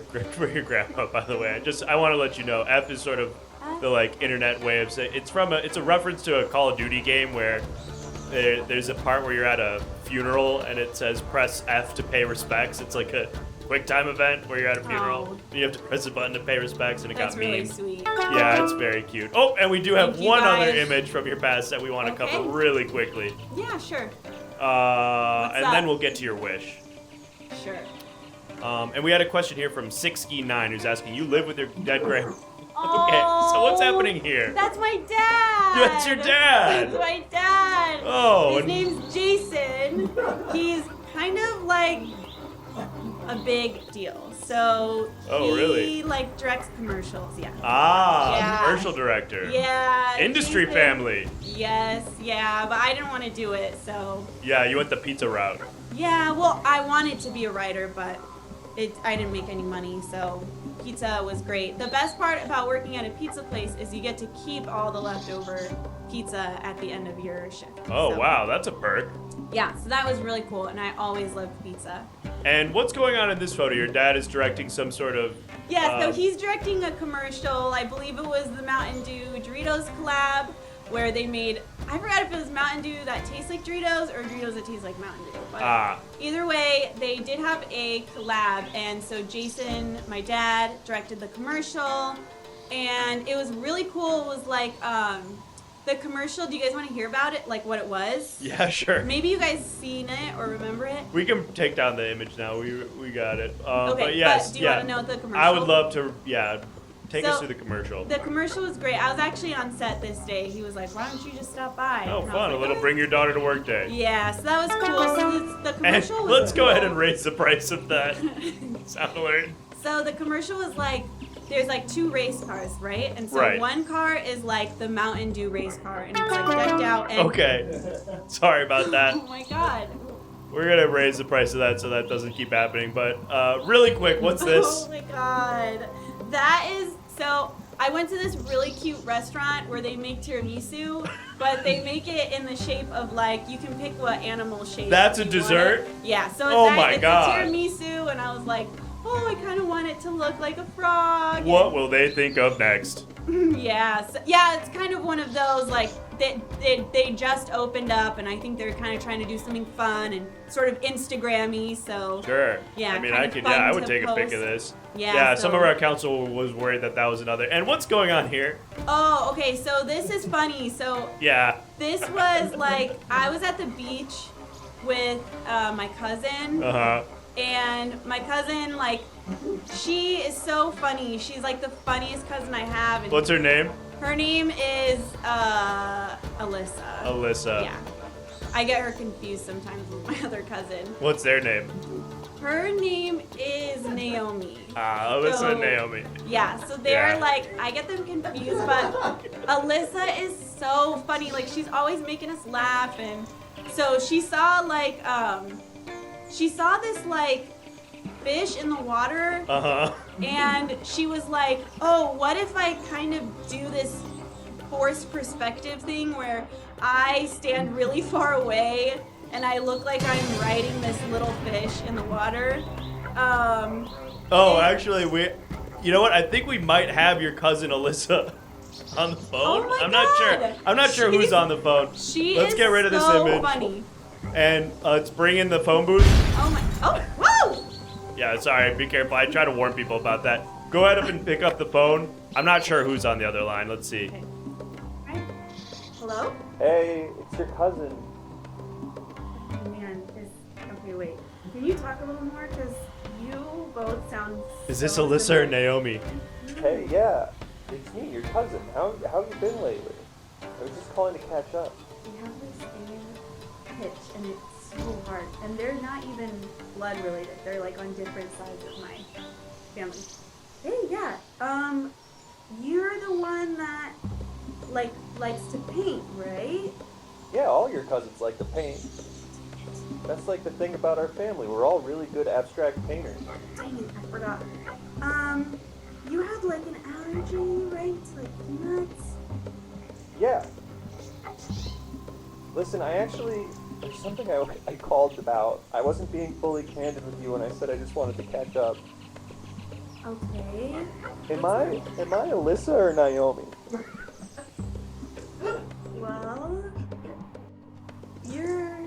grandpa, by the way. I want to let you know, F is sort of the like internet way of saying it's a reference to a Call of Duty game where there's a part where you're at a funeral and it says press F to pay respects. It's like a QuickTime event where you're at a funeral. Oh. You have to press a button to pay respects, and it That's got really memed. sweet. Yeah, it's very cute. Oh, and we do have Thank you, one other guys. image from your past that we want to cover really quickly. Yeah, sure. And up? then we'll get to your wish. Sure. And we had a question here from Sixky9 who's asking, you live with your dead grandma? Oh, Okay, so what's happening here? That's my dad. That's your dad. That's my dad. Oh, His and- name's Jason. He's kind of like a big deal. So Oh, he really? like directs commercials. Yeah. Ah, Yeah. commercial director. Yeah. Industry Jason- family. Yes. Yeah. But I didn't want to do it. So Yeah, you went the pizza route. yeah. Well, I wanted to be a writer, but I didn't make any money. So pizza was great. The best part about working at a pizza place is you get to keep all the leftover pizza at the end of your shift. Oh, So, wow, that's a perk. Yeah, so that was really cool, and I always loved pizza. And what's going on in this photo? Your dad is directing some sort of... Yeah, so he's directing a commercial. I believe it was the Mountain Dew Doritos collab, where they made, I forgot if it was Mountain Dew that tastes like Doritos or Doritos that taste like Mountain Dew. But either way, they did have a collab, and so Jason, my dad, directed the commercial, and it was really cool. It was like, the commercial, do you guys want to hear about it? Like what it was? Yeah, sure. Maybe you guys seen it or remember it? We can take down the image now. We got it. Okay, but yes, but do you yeah. want to know the commercial? I would love to, yeah. Take us So, through the commercial. The commercial was great. I was actually on set this day. He was like, why don't you just stop by? Oh, And I fun. was A like, little bring your daughter to work day. yeah, so that was cool. So the And commercial was let's go cool. ahead and raise the price of that sound alert. So the commercial was like, there's like 2 race cars, right? And so Right. one car is like the Mountain Dew race car, and it's like decked out. And Okay. Sorry about that. Oh my god. We're going to raise the price of that so that doesn't keep happening. But really quick, what's this? Oh my god. That is, so I went to this really cute restaurant where they make tiramisu, but they make it in the shape of like, you can pick what animal shape. That's a you dessert? want it. Yeah, so it's, Oh my it's God. a tiramisu, and I was like, oh, I kind of want it to look like a frog. What will they think of next? Yeah, so, yeah, it's kind of one of those like they just opened up, and I think they're kind of trying to do something fun and sort of Instagram-y. So Sure. yeah, I mean, kind I of could. fun Yeah, I would to take a pic of post. this. Yeah, Some so- of our council was worried that was another. And what's going on here? Oh, okay. So this is funny. So Yeah. this was like I was at the beach with my cousin. Uh-huh. And my cousin, like, she is so funny. She's like the funniest cousin I have. And What's her name? Her name is Alyssa. Alyssa. Yeah. I get her confused sometimes with my other cousin. What's their name? Her name is Naomi. Alyssa So- and Naomi. Yeah, so they're Yeah. like, I get them confused, but Alyssa is so funny. Like, she's always making us laugh. And so she saw, like, she saw this, like, fish in the water. Uh-huh. And she was like, oh, what if I kind of do this forced perspective thing where I stand really far away and I look like I'm riding this little fish in the water? Oh, actually, you know what? I think we might have your cousin Alyssa on the phone. Oh my I'm not sure. God. I'm not sure who's on the phone. Let's get rid of this so image. funny. And let's bring in the phone booth. Oh my, oh, whoa! Yeah, sorry. Be careful. I try to warn people about that. Go ahead up and pick up the phone. I'm not sure who's on the other line. Let's see. Hello? Hey, it's your cousin. Oh, man, okay, wait. Can you talk a little more? Because you both sound Is this so Alyssa or similar. Naomi? Hey, yeah, it's me, your cousin. How you been lately? I was just calling to catch up. We have this same pitch, and it's so hard. And they're not even blood related. They're like on different sides of my family. Hey, yeah. You're the one that likes to paint, right? Yeah, all your cousins like to paint. That's like the thing about our family. We're all really good abstract painters. Dang it, I forgot. You have like an allergy, right? To like peanuts? Yeah. Listen, there's something I called about. I wasn't being fully candid with you when I said I just wanted to catch up. Okay. Am I Alyssa or Naomi? Well, you're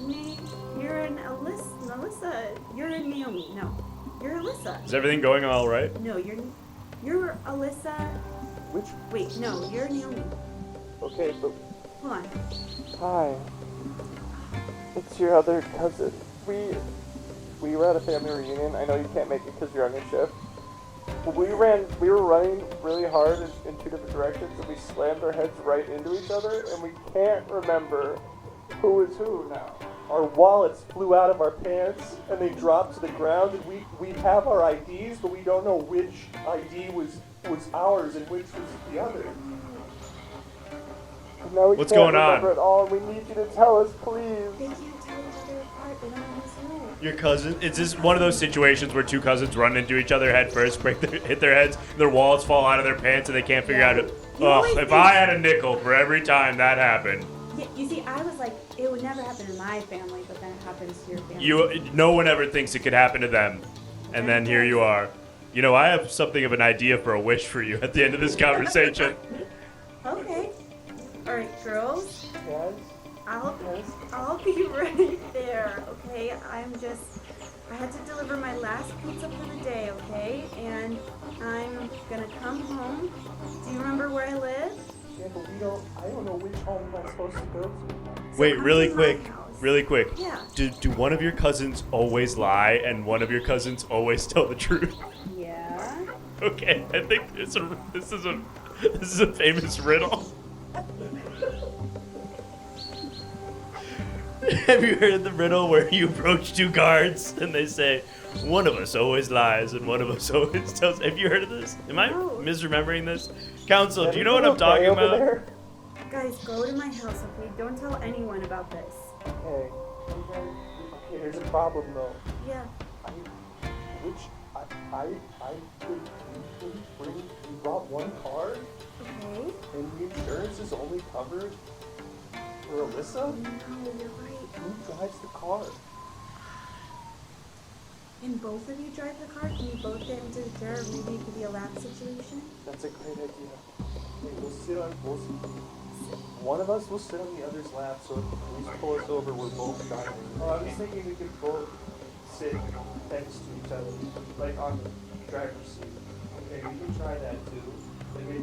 You're an Alyssa. You're a Naomi. No, you're Alyssa. Is everything going all right? No, you're Alyssa. Wait, no, you're Naomi. Okay, but... Hold on. Hi. It's your other cousin. We were at a family reunion. I know you can't make it because you're on your shift. But we were running really hard in two different directions, and we slammed our heads right into each other, and we can't remember who is who now. Our wallets flew out of our pants, and they dropped to the ground, and we have our IDs, but we don't know which ID was ours and which was the other. And now we What's can't going on? remember it all, and we need you to tell us, please. They can't tell each other apart. They don't know who's who. Your cousin? Is this one of those situations where two cousins run into each other head first, hit their heads, their wallets fall out of their pants, and they can't figure out it? If I had a nickel for every time that happened. Yeah, you see, I was like, it would never happen in my family, but then it happens to your family. No one ever thinks it could happen to them, and then here you are. You know, I have something of an idea for a wish for you at the end of this conversation. Okay. All right, girls. Yes. I'll be right there. Okay. I had to deliver my last pizza for the day. Okay, and I'm gonna come home. Do you remember where I live? Yeah, but I don't know which home I'm supposed to go to. Wait, really quick. Yeah. Do one of your cousins always lie and one of your cousins always tell the truth? Yeah. Okay, I think this is a famous riddle. Have you heard the riddle where you approach two guards and they say, one of us always lies and one of us always tells? Have you heard of this? Am I misremembering this? Council, do you know what I'm talking about? There? Guys, go to my house, okay? Don't tell anyone about this. Okay, there's a problem though. Yeah. We brought one car, Okay. and the insurance is only covered for Alyssa? No, you're right. Who drives the car? And both of you drive the car? Can you both get into the car? Maybe it could be a lap situation? That's a great idea. Okay, one of us will sit on the other's lap, so if the police pull us over, we're both driving. Oh, I was thinking we could both sit next to each other, like on the driver's seat. Okay, we can try that too. And maybe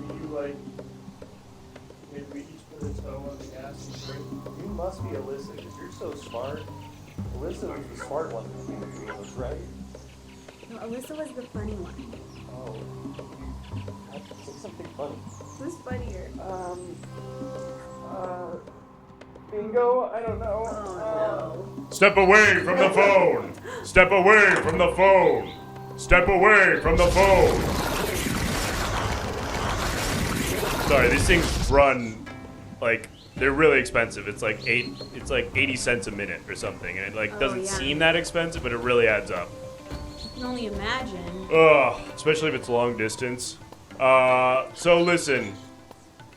we each put a toe on the gas and brake. You must be Alyssa, because you're so smart. Alyssa was the smart one between the two of us, right? No, Alyssa was the funny one. Oh. Say something funny. Who's funnier? Bingo? I don't know. Oh, no. Step away from the phone! Step away from the phone! Step away from the phone! Sorry, these things run like they're really expensive. It's like 80 cents a minute or something, and it doesn't seem that expensive, but it really adds up. You can only imagine. Ugh, especially if it's long distance. So listen,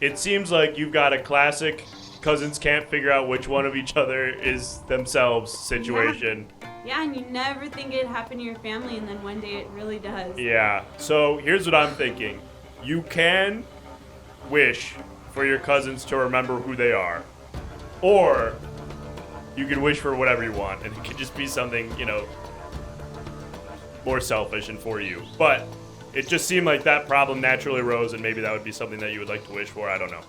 it seems like you've got a classic cousins can't figure out which one of each other is themselves situation. Yeah, and you never think it'd happen to your family, and then one day it really does. Yeah, so here's what I'm thinking. You can wish for your cousins to remember who they are. Or you can wish for whatever you want, and it could just be something, more selfish and for you. But it just seemed like that problem naturally arose, and maybe that would be something that you would like to wish for. I don't know.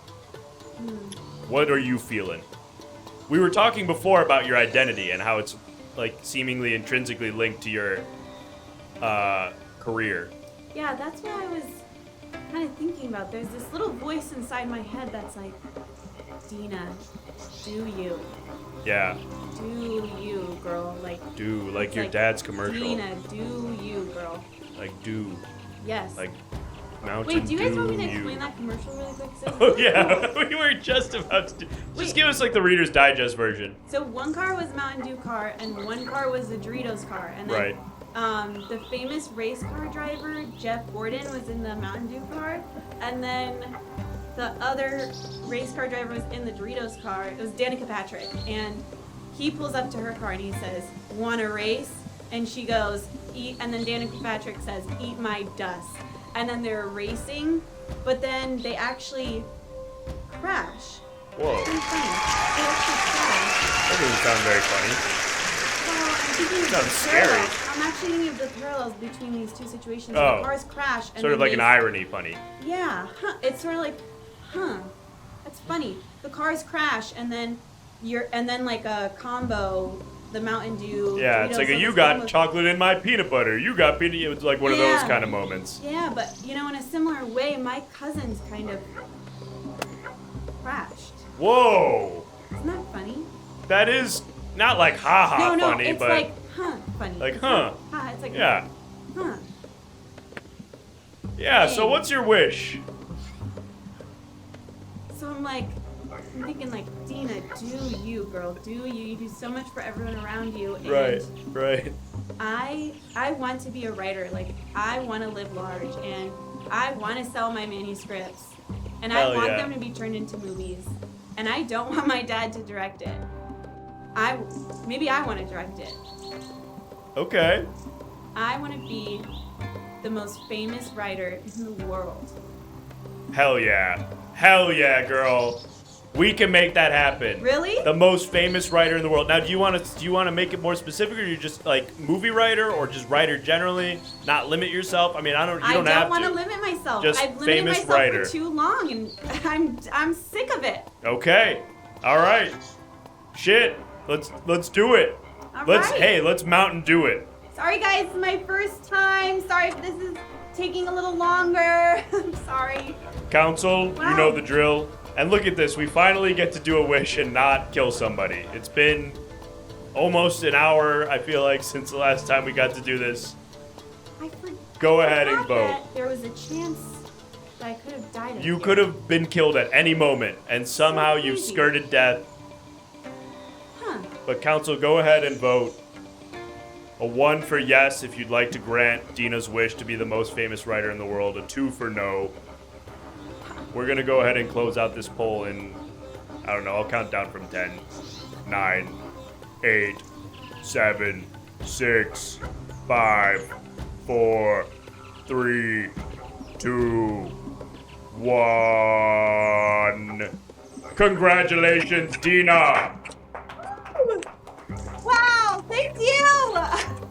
What are you feeling? We were talking before about your identity and how it's seemingly intrinsically linked to your career. Yeah, that's what I was kind of thinking about. There's this little voice inside my head that's like, Dina, do you? Yeah. Do you, girl? Do, like your dad's commercial. Dina, do you, girl? Do. Yes. Mountain Wait, do you guys want me to Dew explain that commercial really quick? Oh, yeah. We were just about to do. Just give us the Reader's Digest version. So one car was Mountain Dew car, and one car was the Doritos car. And then, the famous race car driver, Jeff Gordon, was in the Mountain Dew car. And then the other race car driver was in the Doritos car. It was Danica Patrick. And he pulls up to her car and he says, "Want to race?" And she goes, "Eat." And then Danica Patrick says, "Eat my dust." And then they're racing, but then they actually crash. Whoa. It's pretty funny. They actually crash. That doesn't sound very funny. Well, I'm thinking of Sounds the scary. parallels. I'm actually thinking of the parallels between these two situations. Oh. The cars crash. And Sort of then like an irony funny. Yeah, it's sort of like, that's funny. The cars crash, and then like a combo, the Mountain Dew. Yeah, it's Doritos, like a, so you it's got almost- chocolate in my peanut butter. You got peanut. It's like one of those Yeah. kind of moments. Yeah, but in a similar way, my cousins kind of crashed. Whoa, Isn't that funny? that is not like haha no, funny, it's but like funny. like It's huh. Like, it's like Yeah. huh. Yeah. So Dang. what's your wish? So I'm thinking like, Dina, do you, girl, do you? You do so much for everyone around you. And Right. I want to be a writer. Like, I want to live large, and I want to sell my manuscripts, and Hell I want yeah. them to be turned into movies. And I don't want my dad to direct it. Maybe I want to direct it. Okay. I want to be the most famous writer in the world. Hell yeah. Hell yeah, girl. We can make that happen. Really? The most famous writer in the world. Now, do you want to make it more specific, or you just like movie writer, or just writer generally? Not limit yourself. I mean, you don't have to. I don't want to limit myself. Just I've limited famous myself writer. for too long, and I'm sick of it. Okay. All right. Shit. Let's do it. All Let's right. let's Mountain do it. Sorry, guys, it's my first time. Sorry if this is taking a little longer. I'm sorry. Council, Wow. you know the drill. And look at this. We finally get to do a wish and not kill somebody. It's been almost an hour, I feel like, since the last time we got to do this. Go ahead and vote. That there was a chance that I could have died. You could have been killed at any moment, and somehow you've crazy. skirted death. Huh. But Council, go ahead and vote. A 1 for yes if you'd like to grant Dina's wish to be the most famous writer in the world. A 2 for no. We're going to go ahead and close out this poll in, I don't know, I'll count down from 10. 9, 8, 7, 6, 5, 4, 3, 2, 1. Congratulations, Dina! Wow, thank you.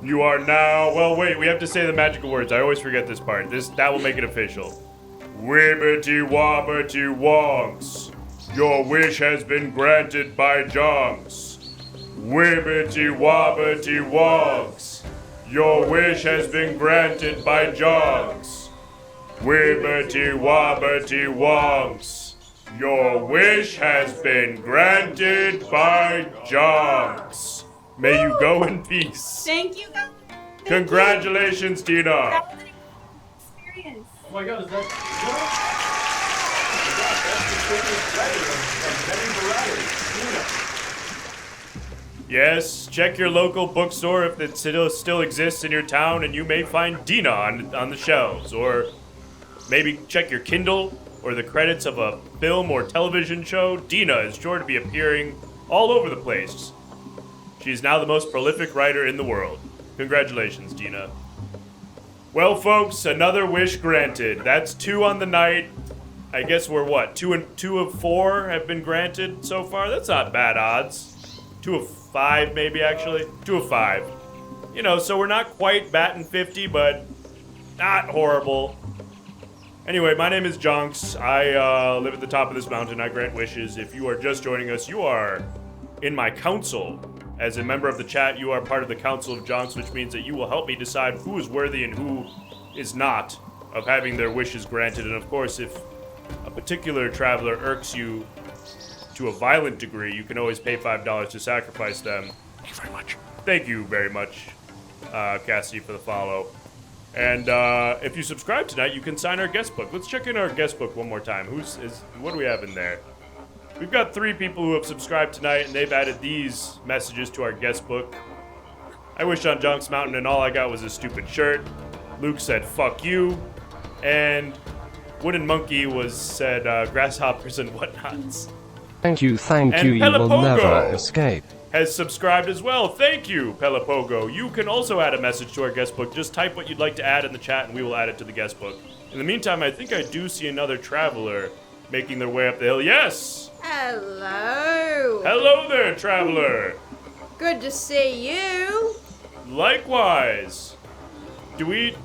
You are now. Well, wait. We have to say the magical words. I always forget this part. That will make it official. Wibbity wobbity wonks. Your wish has been granted by Jonks. Wibbity wobbity wonks. Your wish has been granted by Jonks. Wibbity wobbity wonks. Your wish has been granted by Jonks. May you go in peace. Thank you, guys. Congratulations, Dina. That was an experience. Oh my God, is that? Yes, check your local bookstore if it still exists in your town, and you may find Dina on the shelves. Or maybe check your Kindle or the credits of a film or television show. Dina is sure to be appearing all over the place. She is now the most prolific writer in the world. Congratulations, Dina. Well, folks, another wish granted. That's 2 on the night. I guess we're what? 2 of 4 have been granted so far. That's not bad odds. 2 of 5, maybe, actually. 2 of 5. You know, so we're not quite batting 50, but not horrible. Anyway, my name is Jonks. I live at the top of this mountain. I grant wishes. If you are just joining us, you are in my council. As a member of the chat, you are part of the Council of Jonks, which means that you will help me decide who is worthy and who is not of having their wishes granted. And of course, if a particular traveler irks you to a violent degree, you can always pay $5 to sacrifice them. Thank you very much. Thank you very much, Cassidy, for the follow. And if you subscribe tonight, you can sign our guest book. Let's check in our guest book one more time. What do we have in there? We've got 3 people who have subscribed tonight, and they've added these messages to our guest book. I wished on Jonks Mountain, and all I got was a stupid shirt. Luke said, fuck you. And Wooden Monkey said, grasshoppers and whatnots. Thank you, And you will Pelapogo never escape. has subscribed as well. Thank you, Pelapogo. You can also add a message to our guest book. Just type what you'd like to add in the chat, and we will add it to the guest book. In the meantime, I think I do see another traveler making their way up the hill. Yes! Hello. Hello there, traveler. Good to see you. Likewise. Do we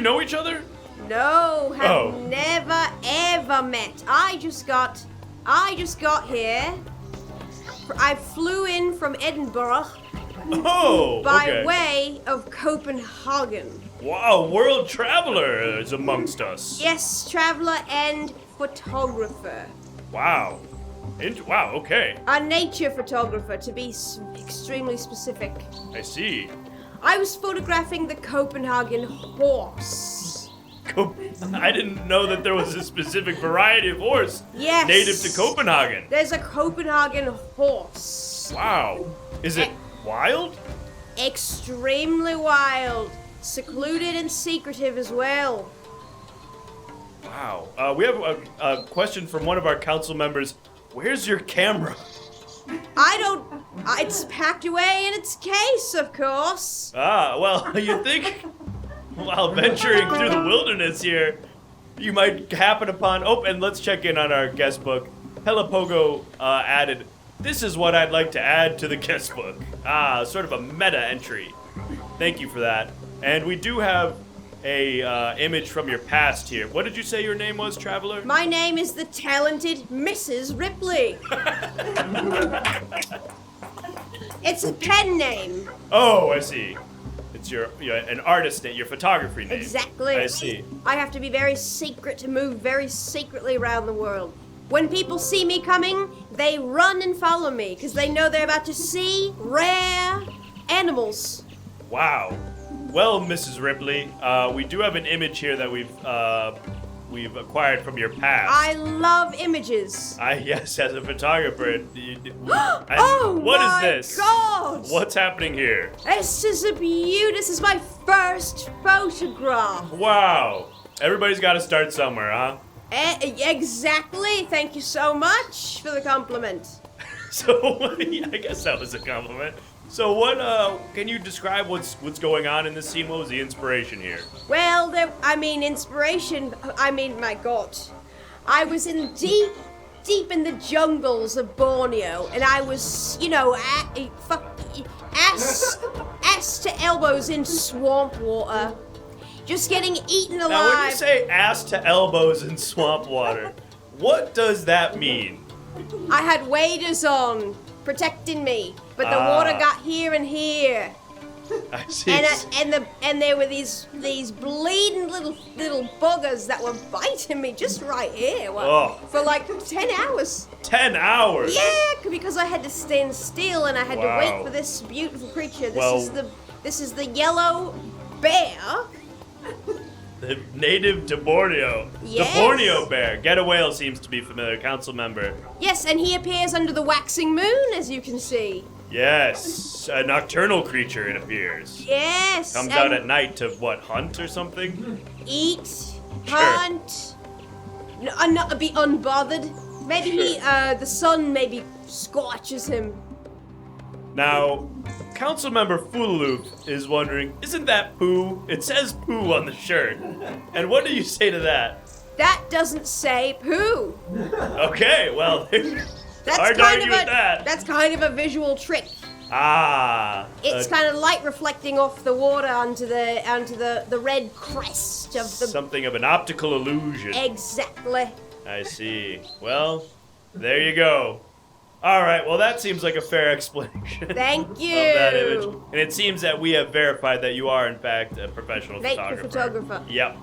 know each other? No, have never ever met. I just got here. I flew in from Edinburgh. By way of Copenhagen. Wow, world traveler is amongst us. Yes, traveler and photographer. Wow. Wow, okay. A nature photographer, to be extremely specific. I see. I was photographing the Copenhagen horse. I didn't know that there was a specific variety of horse native to Copenhagen. There's a Copenhagen horse. Wow. Is it wild? Extremely wild. Secluded and secretive as well. Wow. We have a question from one of our council members. Where's your camera? It's packed away in its case, of course. Well, you think while venturing through the wilderness here, you might happen upon... Oh, and let's check in on our guest book. Helapogo added, "This is what I'd like to add to the guest book." Sort of a meta entry. Thank you for that. And we do have a image from your past here. What did you say your name was, traveler? My name is the talented Mrs. Ripley. It's a pen name. Oh, I see. It's an artist name, your photography name. Exactly. I see. I have to be very secret to move very secretly around the world. When people see me coming, they run and follow me because they know they're about to see rare animals. Wow. Well, Mrs. Ripley, we do have an image here that we've acquired from your past. I love images. Yes, as a photographer. What is this? God! What's happening here? This is my first photograph. Wow. Everybody's got to start somewhere, huh? Exactly. Thank you so much for the compliment. So, I guess that was a compliment. So can you describe what's going on in this scene? What was the inspiration here? Well, inspiration, my God. I was deep in the jungles of Borneo, and I was, ass to elbows in swamp water, just getting eaten alive. Now, when you say ass to elbows in swamp water, what does that mean? I had waders on, protecting me, but the water got here and here. I see. And there were these bleeding little buggers that were biting me just right here for like 10 hours. 10 hours? Yeah, because I had to stand still and I had to wait for this beautiful creature. This is the yellow bear. The native to Borneo. Yes. The Borneo bear. Get a whale seems to be familiar, council member. Yes, and he appears under the waxing moon, as you can see. Yes, a nocturnal creature, it appears. Yes. Comes out at night to, hunt or something? Eat, hunt, not be unbothered. Maybe the sun maybe scorches him. Now, Councilmember Fulaloop is wondering, isn't that poo? It says poo on the shirt. And what do you say to that? That doesn't say poo. Okay, well, hard to argue with that. That's kind of a visual trick. It's kind of light reflecting off the water onto the red crest of the... Something of an optical illusion. Exactly. I see. Well, there you go. All right, well, that seems like a fair explanation. Thank you. Of that image. And it seems that we have verified that you are, in fact, a professional photographer. Yep.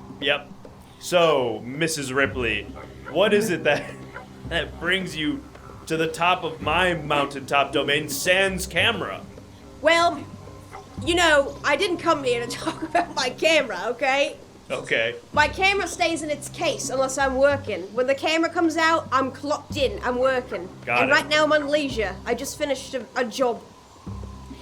So, Mrs. Ripley, what is it that brings you to the top of my mountaintop domain, sans camera? Well, I didn't come here to talk about my camera, okay? Okay. My camera stays in its case unless I'm working. When the camera comes out, I'm clocked in. I'm working. Got and it. Right now I'm on leisure. I just finished a job.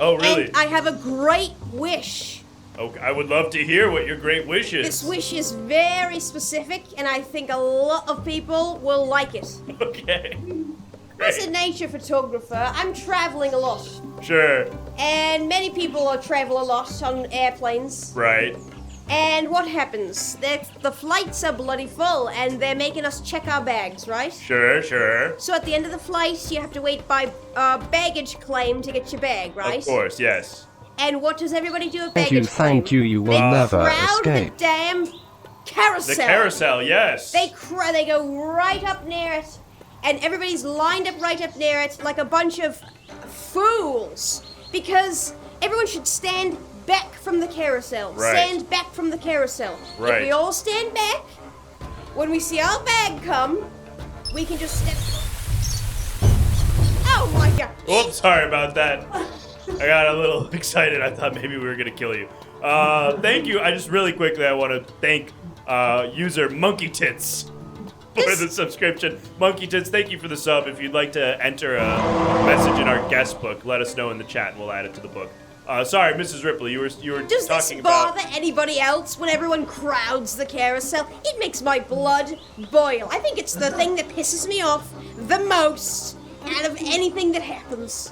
Oh, really? And I have a great wish. Okay, I would love to hear what your great wish is. This wish is very specific, and I think a lot of people will like it. Okay. As a nature photographer, I'm traveling a lot. Sure. And many people travel a lot on airplanes. Right. And what happens? The flights are bloody full, and they're making us check our bags, right? Sure. So at the end of the flight, you have to wait by baggage claim to get your bag, right? Of course, yes. And what does everybody do at baggage claim? Thank you, you will never crowd escape. the damn carousel. The carousel, yes. They go right up near it, and everybody's lined up right up near it like a bunch of fools. Because everyone should stand back from the carousel. Right. Stand back from the carousel. Right. If we all stand back, when we see our bag come, we can just step. Oh my god. Oops, sorry about that. I got a little excited. I thought maybe we were gonna kill you. Thank you. I just really quickly, I want to thank user Monkey Tits for the subscription. Monkey Tits, thank you for the sub. If you'd like to enter a message in our guest book, let us know in the chat and we'll add it to the book. Sorry, Mrs. Ripley, you were Does this talking about. bother anybody else when everyone crowds the carousel? It makes my blood boil. I think it's the thing that pisses me off the most out of anything that happens.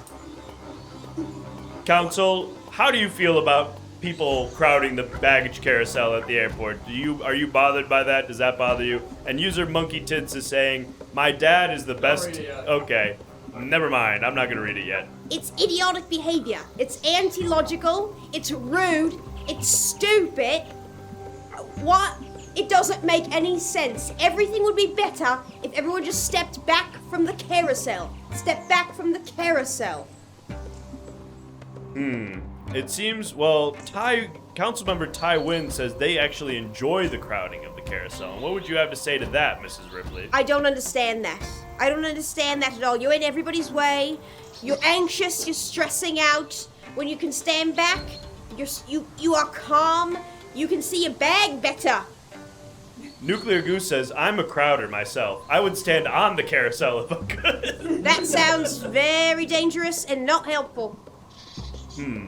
Council, how do you feel about people crowding the baggage carousel at the airport? Are you bothered by that? Does that bother you? And user Monkey Tits is saying, my dad is the best. Okay, never mind. I'm not gonna read it yet. It's idiotic behavior. It's anti-logical. It's rude. It's stupid. What? It doesn't make any sense. Everything would be better if everyone just stepped back from the carousel. Step back from the carousel. It seems, well, Councilmember Ty Wynn says they actually enjoy the crowding of the carousel. And what would you have to say to that, Mrs. Ripley? I don't understand that. I don't understand that at all. You're in everybody's way. You're anxious. You're stressing out. When you can stand back, you are calm. You can see your bag better. Nuclear Goose says, I'm a crowder myself. I would stand on the carousel if I could. That sounds very dangerous and not helpful.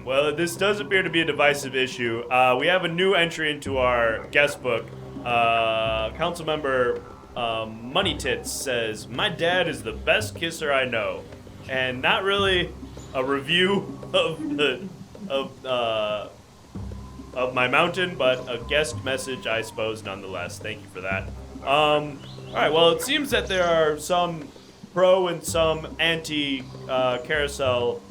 Well, this does appear to be a divisive issue. We have a new entry into our guest book. Councilmember Money Tits says, my dad is the best kisser I know. And not really a review of my mountain, but a guest message, I suppose, nonetheless. Thank you for that. All right, well, it seems that there are some pro and some anti-carousel.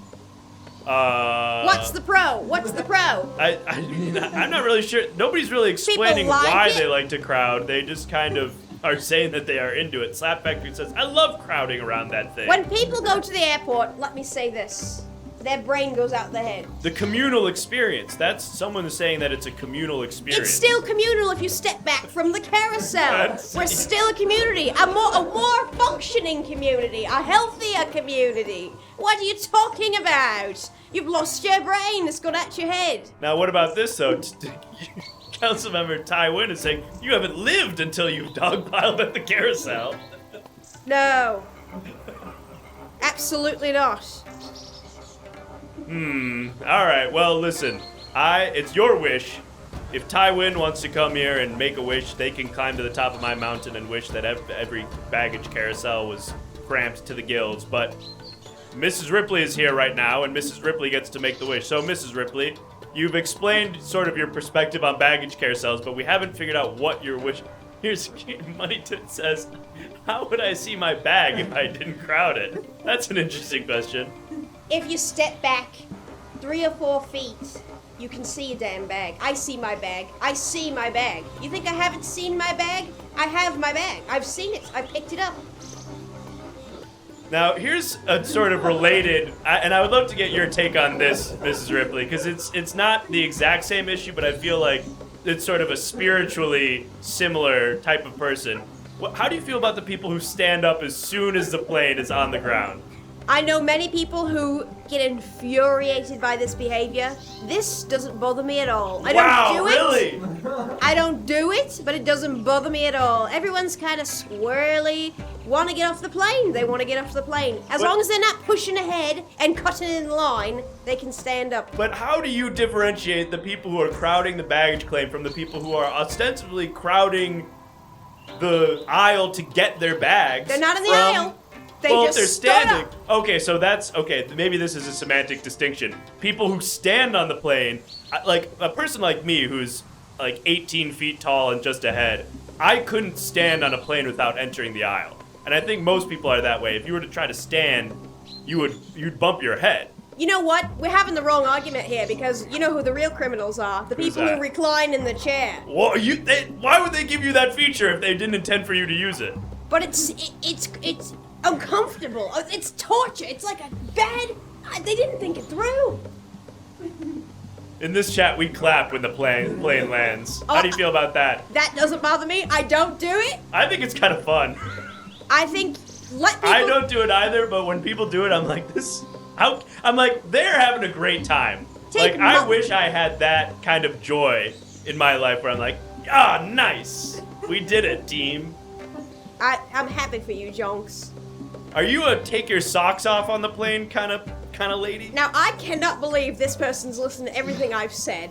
What's the pro? What's the pro? I'm not really sure. Nobody's really explaining like why it? they like to crowd. They just kind of are saying that they are into it. Slap Factory says, I love crowding around that thing. When people go to the airport, let me say this. Their brain goes out their head. The communal experience. That's someone is saying that it's a communal experience. It's still communal if you step back from the carousel. We're still a community, a more functioning community, a healthier community. What are you talking about? You've lost your brain. It's gone out your head. Now, what about this, though? Councilmember Ty Wynn is saying, you haven't lived until you've dogpiled at the carousel. No. Absolutely not. All right, well, listen. It's your wish. If Ty Wynn wants to come here and make a wish, they can climb to the top of my mountain and wish that every baggage carousel was cramped to the gills. But Mrs. Ripley is here right now, and Mrs. Ripley gets to make the wish. So, Mrs. Ripley, you've explained sort of your perspective on baggage carousels, but we haven't figured out what your wish. Here's Money Tit says, how would I see my bag if I didn't crowd it? That's an interesting question. If you step back 3 or 4 feet, you can see your damn bag. I see my bag. I see my bag. You think I haven't seen my bag? I have my bag. I've seen it. I picked it up. Now, here's a sort of related, and I would love to get your take on this, Mrs. Ripley, because it's not the exact same issue, but I feel like it's sort of a spiritually similar type of person. How do you feel about the people who stand up as soon as the plane is on the ground? I know many people who get infuriated by this behavior. This doesn't bother me at all. I don't do it. Really? I don't do it, but it doesn't bother me at all. Everyone's kind of squirrely. Want to get off the plane? They want to get off the plane. As long as they're not pushing ahead and cutting in line, they can stand up. But how do you differentiate the people who are crowding the baggage claim from the people who are ostensibly crowding the aisle to get their bags? They're not in the aisle. If they're standing. Okay, so that's okay. Maybe this is a semantic distinction. People who stand on the plane, like a person like me who's like 18 feet tall and just ahead. I couldn't stand on a plane without entering the aisle. And I think most people are that way. If you were to try to stand, you'd bump your head. You know what? We're having the wrong argument here because you know who the real criminals are. The people who recline in the chair. Well, why would they give you that feature if they didn't intend for you to use it? But it's uncomfortable. It's torture. It's like a bad... They didn't think it through. In this chat, we clap when the plane lands. How do you feel about that? That doesn't bother me. I don't do it. I think it's kind of fun. I think let people... I don't do it either, but when people do it, I'm like, I'm like, they're having a great time. I wish I had that kind of joy in my life where I'm like, nice. We did it, team. I'm happy for you, Jonks. Are you a take your socks off on the plane kind of lady? Now, I cannot believe this person's listened to everything I've said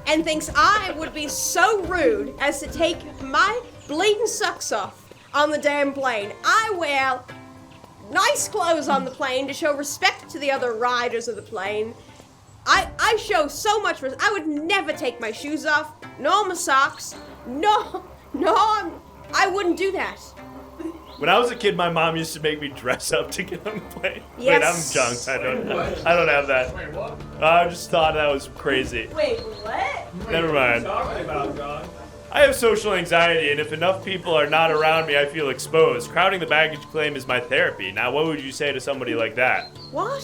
and thinks I would be so rude as to take my bleeding socks off on the damn plane. I wear nice clothes on the plane to show respect to the other riders of the plane. I show so much respect. I would never take my shoes off, nor my socks. No, I wouldn't do that. When I was a kid, my mom used to make me dress up to get on the plane. Yes. Wait, I'm junked. I don't have that. Wait, what? I just thought that was crazy. Wait, what? Never mind. What are you talking about, John? I have social anxiety, and if enough people are not around me, I feel exposed. Crowding the baggage claim is my therapy. Now, what would you say to somebody like that? What?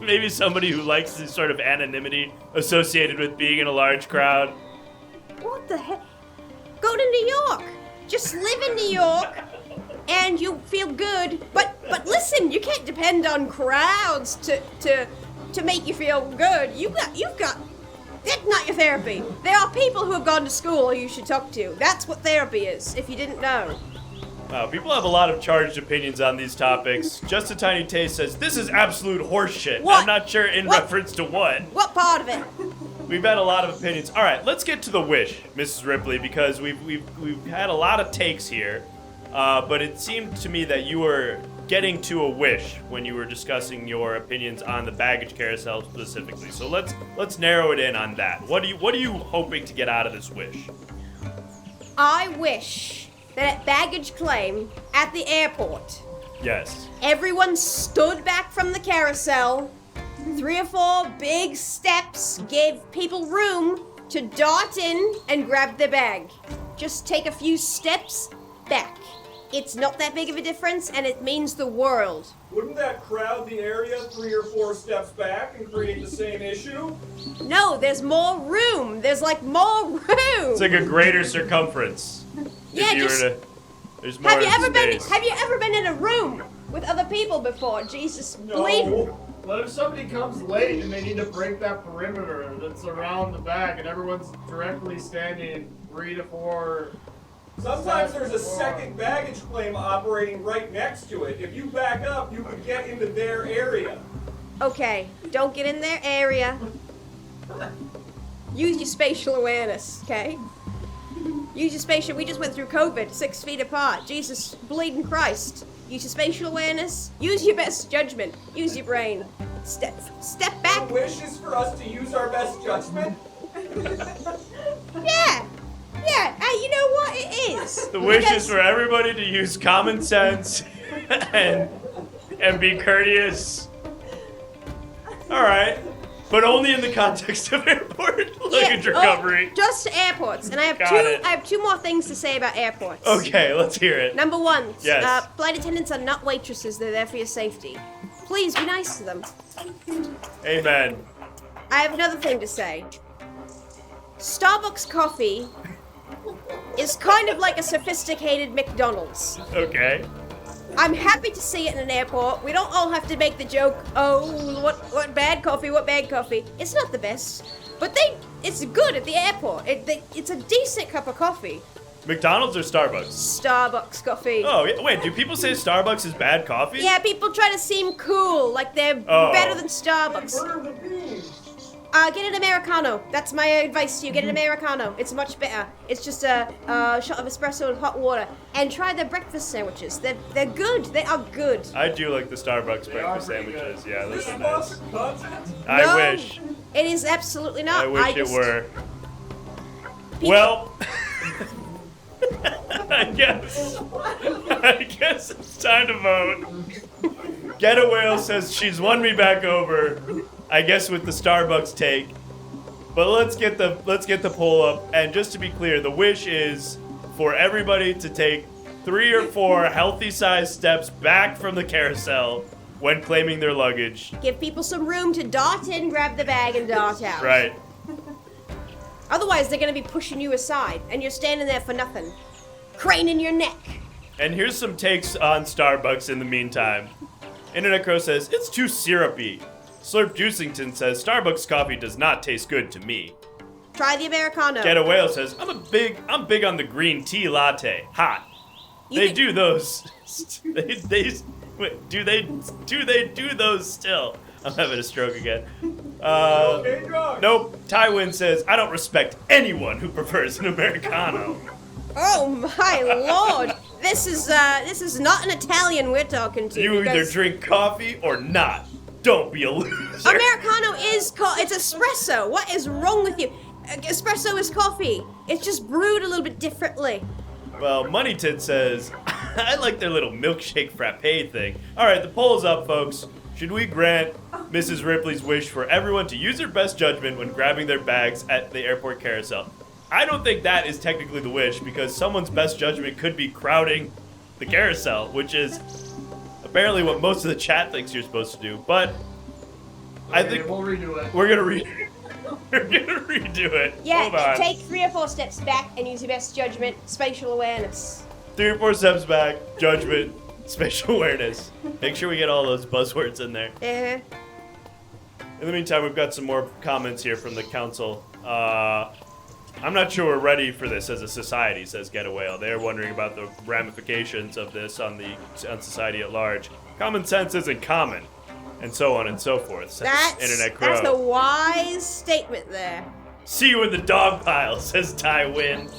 Maybe somebody who likes this sort of anonymity associated with being in a large crowd. What the heck? Go to New York. Just live in New York, and you feel good. But listen, you can't depend on crowds to make you feel good. You've got. That's not your therapy. There are people who have gone to school who you should talk to. That's what therapy is, if you didn't know. People have a lot of charged opinions on these topics. Just a Tiny Taste says, this is absolute horseshit. What? I'm not sure in reference to what. What part of it? We've had a lot of opinions. All right, let's get to the wish, Mrs. Ripley, because we've had a lot of takes here. But it seemed to me that you were getting to a wish when you were discussing your opinions on the baggage carousel specifically. So let's narrow it in on that. What are you hoping to get out of this wish? I wish that at baggage claim at the airport, yes, everyone stood back from the carousel. 3 or 4 big steps gave people room to dart in and grab their bag. Just take a few steps back. It's not that big of a difference, and it means the world. Wouldn't that crowd the area 3 or 4 steps back and create the same issue? No, there's more room. There's like more room. It's like a greater circumference. Yeah, there's more Have you ever been in a room with other people before? Jesus, believe. What if somebody comes late and they need to break that perimeter that's around the bag and everyone's directly standing 3 to 4... Sometimes there's a second baggage claim operating right next to it. If you back up, you could get into their area. Okay, don't get in their area. Use your spatial awareness, okay? Use your spatial... We just went through COVID, 6 feet apart. Jesus bleeding Christ. Use your spatial awareness. Use your best judgment. Use your brain. Step back. The wish is for us to use our best judgment? Yeah. You know what? It is. The wish is for everybody to use common sense and be courteous. All right. But only in the context of airport luggage recovery. Just airports. And I have two more things to say about airports. Okay, let's hear it. Number 1, yes. Flight attendants are not waitresses. They're there for your safety. Please be nice to them. Amen. I have another thing to say. Starbucks coffee is kind of like a sophisticated McDonald's. Okay. I'm happy to see it in an airport. We don't all have to make the joke, oh, what bad coffee. It's not the best. But it's good at the airport. It's a decent cup of coffee. McDonald's or Starbucks? Starbucks coffee. Oh, wait, do people say Starbucks is bad coffee? Yeah, people try to seem cool, like they're better than Starbucks. Get an Americano. That's my advice to you. Get an Americano. It's much better. It's just a shot of espresso and hot water. And try their breakfast sandwiches. They're good. They are good. I do like the Starbucks breakfast sandwiches. Yeah, those are nice. Content? I wish. It is absolutely not. I wish just, it were. Well, I guess it's time to vote. Get a Whale says she's won me back over. I guess with the Starbucks take. But let's get the poll up. And just to be clear, the wish is for everybody to take 3 or 4 healthy-sized steps back from the carousel when claiming their luggage. Give people some room to dart in, grab the bag, and dart out. Right. Otherwise, they're going to be pushing you aside, and you're standing there for nothing, craning your neck. And here's some takes on Starbucks in the meantime. Internet Crow says, it's too syrupy. Slurp Juicington says, Starbucks coffee does not taste good to me. Try the Americano. Get a Whale says, I'm big on the green tea latte. Hot. Do those. Do they do those still? I'm having a stroke again. Nope. Tywin says, I don't respect anyone who prefers an Americano. Oh my lord! This is not an Italian we're talking to. You either drink coffee or not. Don't be a loser. Americano is it's espresso. What is wrong with you? Espresso is coffee. It's just brewed a little bit differently. Well, Money Tit says, I like their little milkshake frappe thing. All right, the poll's up, folks. Should we grant Mrs. Ripley's wish for everyone to use their best judgment when grabbing their bags at the airport carousel? I don't think that is technically the wish, because someone's best judgment could be crowding the carousel, which is apparently what most of the chat thinks you're supposed to do. But I think we'll redo it. We're gonna redo it. Yeah, Hold on. take 3 or 4 steps back and use your best judgment, spatial awareness. 3 or 4 steps back, judgment, spatial awareness. Make sure we get all those buzzwords in there. Uh-huh. In the meantime, we've got some more comments here from the council. I'm not sure we're ready for this as a society, says Get a Whale. They're wondering about the ramifications of this on society at large. Common sense isn't common, and so on and so forth, says Internet Crow. That's a wise statement there. See you in the dog pile, says Tywin.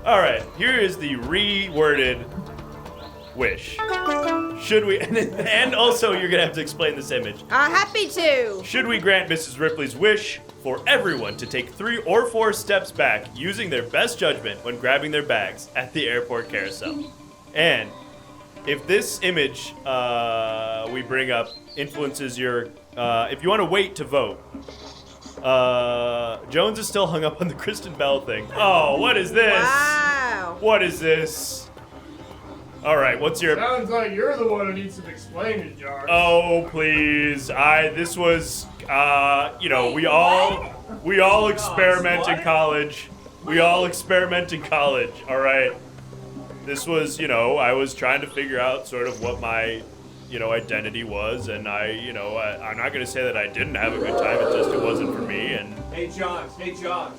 All right, here is the reworded wish. Should we, and also you're gonna have to explain this image. Happy to. Should we grant Mrs. Ripley's wish for everyone to take 3 or 4 steps back using their best judgment when grabbing their bags at the airport carousel? And if this image we bring up influences your, if you want to wait to vote, Jones is still hung up on the Kristen Bell thing. Oh, what is this? Wow. What is this? All right, what's your... Sounds like you're the one who needs some explaining, Jar. Oh, please. This was, you know, we all experiment in college. We all experiment in college, all right? This was, you know, I was trying to figure out sort of what my, you know, identity was, and I'm not going to say that I didn't have a good time, it wasn't for me, and... Hey, Johns.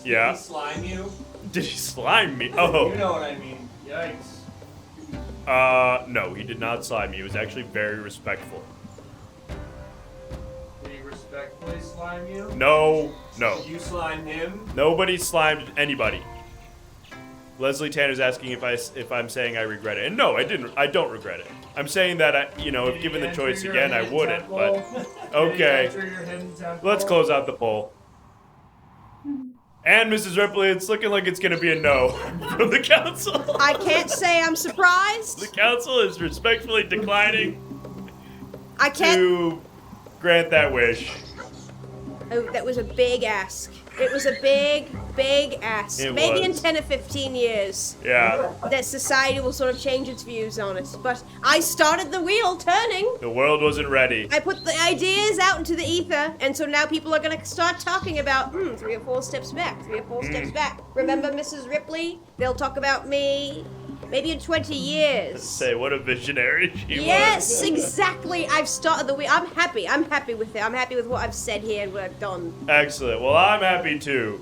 Yeah? Did he slime you? Did he slime me? Oh. You know what I mean. Yikes. No, he did not slime me. He was actually very respectful. Did he respectfully slime you? No. Did you slime him? Nobody slimed anybody. Leslie Tanner's asking if I'm saying I regret it. And no, I didn't. I don't regret it. I'm saying that if given the choice again, I wouldn't. But okay. Let's close out the poll. And Mrs. Ripley, it's looking like it's going to be a no from the council. I can't say I'm surprised. The council is respectfully declining I can't. to grant that wish. Oh, that was a big ask. It was a big ask. It Maybe was. in 10 or 15 years. Yeah. That society will sort of change its views on it. But I started the wheel turning. The world wasn't ready. I put the ideas out into the ether, and so now people are going to start talking about 3 or 4 steps back, 3 or 4 steps back. Remember Mrs. Ripley? They'll talk about me. Maybe in 20 years. Say, what a visionary she was. Yes, exactly. I've started the wheel. I'm happy. I'm happy with it. I'm happy with what I've said here and what I've done. Excellent. Well, I'm happy too.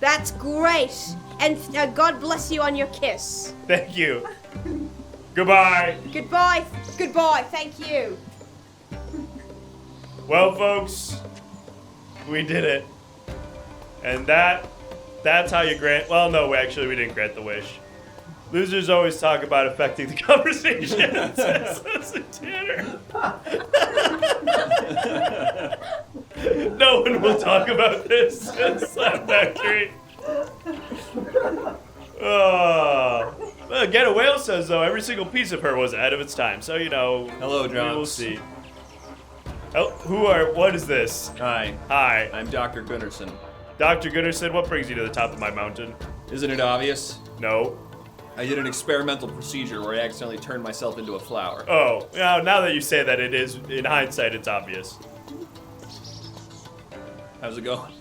That's great. And God bless you on your kiss. Thank you. Goodbye. Goodbye. Goodbye. Thank you. Well, folks, we did it. And that's how you grant... Well, no, actually, we didn't grant the wish. Losers always talk about affecting the conversation, says Leslie Tanner. No one will talk about this in Slap Factory. Well, Get a Whale says, though, every single piece of her was ahead of its time. So, Hello, John. We'll see. Oh, what is this? Hi. Hi. I'm Dr. Gunnarsson. Dr. Gunnarsson, what brings you to the top of my mountain? Isn't it obvious? No. I did an experimental procedure where I accidentally turned myself into a flower. Oh, now that you say that, it is, in hindsight, it's obvious. How's it going?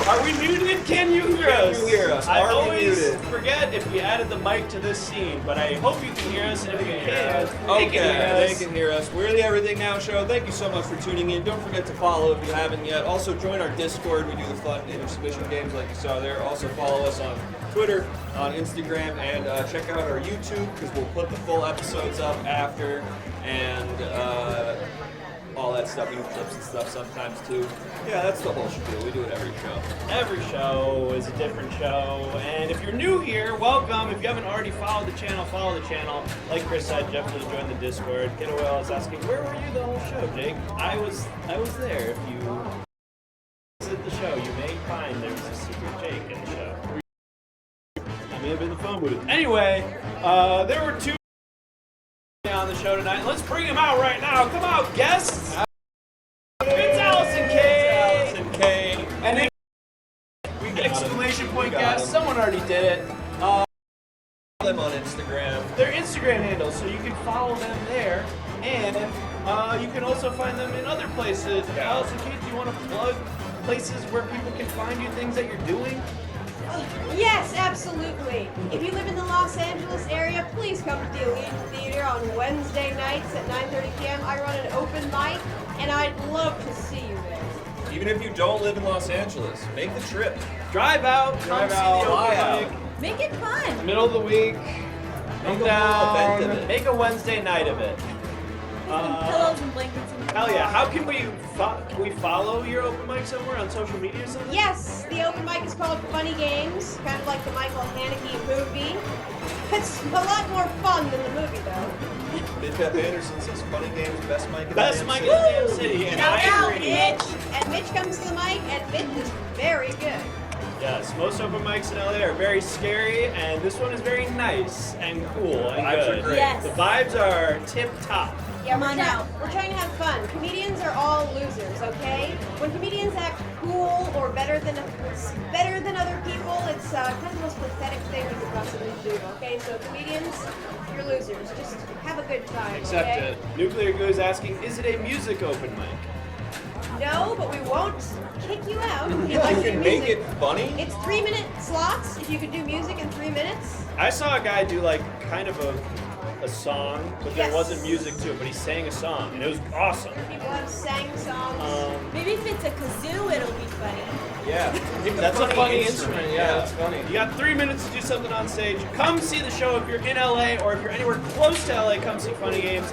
Are we muted? Can you hear us? Can you hear us? I Are we always muted? forget if we added the mic to this scene, but I hope you can hear us, and if you can, They can hear us. We're the Everything Now Show. Thank you so much for tuning in. Don't forget to follow if you haven't yet. Also, join our Discord. We do the fun image submission games like you saw there. Also, follow us on Twitter, on Instagram, and check out our YouTube because we'll put the full episodes up after and all that stuff, even clips and stuff sometimes too. Yeah, that's the whole spiel. We do it every show. Every show is a different show, and if you're new here, welcome. If you haven't already followed the channel, follow the channel. Like Chris said, Jeff just joined the Discord. Get away, I was asking, where were you the whole show, Jake? I was there. If you visit the show, you may find there's a secret Jake in the show. That may have been the phone booth. Anyway, there were two on the show tonight. Let's bring him out right now. Come out, guests. It's Allison K. And exclamation point guest. Someone already did it. Them on Instagram. Their Instagram handles, so you can follow them there, and you can also find them in other places. Allison K, do you want to plug places where people can find you, things that you're doing? Yes, absolutely. If you live in the Los Angeles area, please come to the Elite Theater on Wednesday nights at 9:30 p.m. I run an open mic, and I'd love to see you there. Even if you don't live in Los Angeles, make the trip. Drive out, come see the open mic. Make it fun. Middle of the week, come down, event of it. make a Wednesday night of it. Pillows and blankets and Hell yeah! How can we follow your open mic somewhere on social media or something? Yes, the open mic is called Funny Games, kind of like the Michael Haneke movie. It's a lot more fun than the movie, though. Big Pep Anderson says Funny Games, best mic in the Best damn mic in city. the damn city, and Shout I out, agree. Mitch. And Mitch comes to the mic, and Mitch is very good. Yes, most open mics in LA are very scary, and this one is very nice and cool and Vibes are good. great. Yes. The vibes are tip top. Yeah, Come on out. We're trying to have fun. Comedians are all losers, okay? When comedians act cool or better than other people, it's kind of the most pathetic thing you could possibly do, okay? So comedians, you're losers. Just have a good time, Accept okay? it. Nuclear Goo is asking, is it a music open mic? No, but we won't kick you out. if You like to do can make music. it funny. It's 3-minute slots. If you could do music in 3 minutes. I saw a guy do like kind of a song, but there Yes. wasn't music to it, but he sang a song, and it was awesome. People have sang songs. Maybe if it's a kazoo, it'll be funny. Yeah. That's a funny instrument, yeah. That's funny. You got 3 minutes to do something on stage. Come see the show if you're in LA, or if you're anywhere close to LA, come see Funny Games.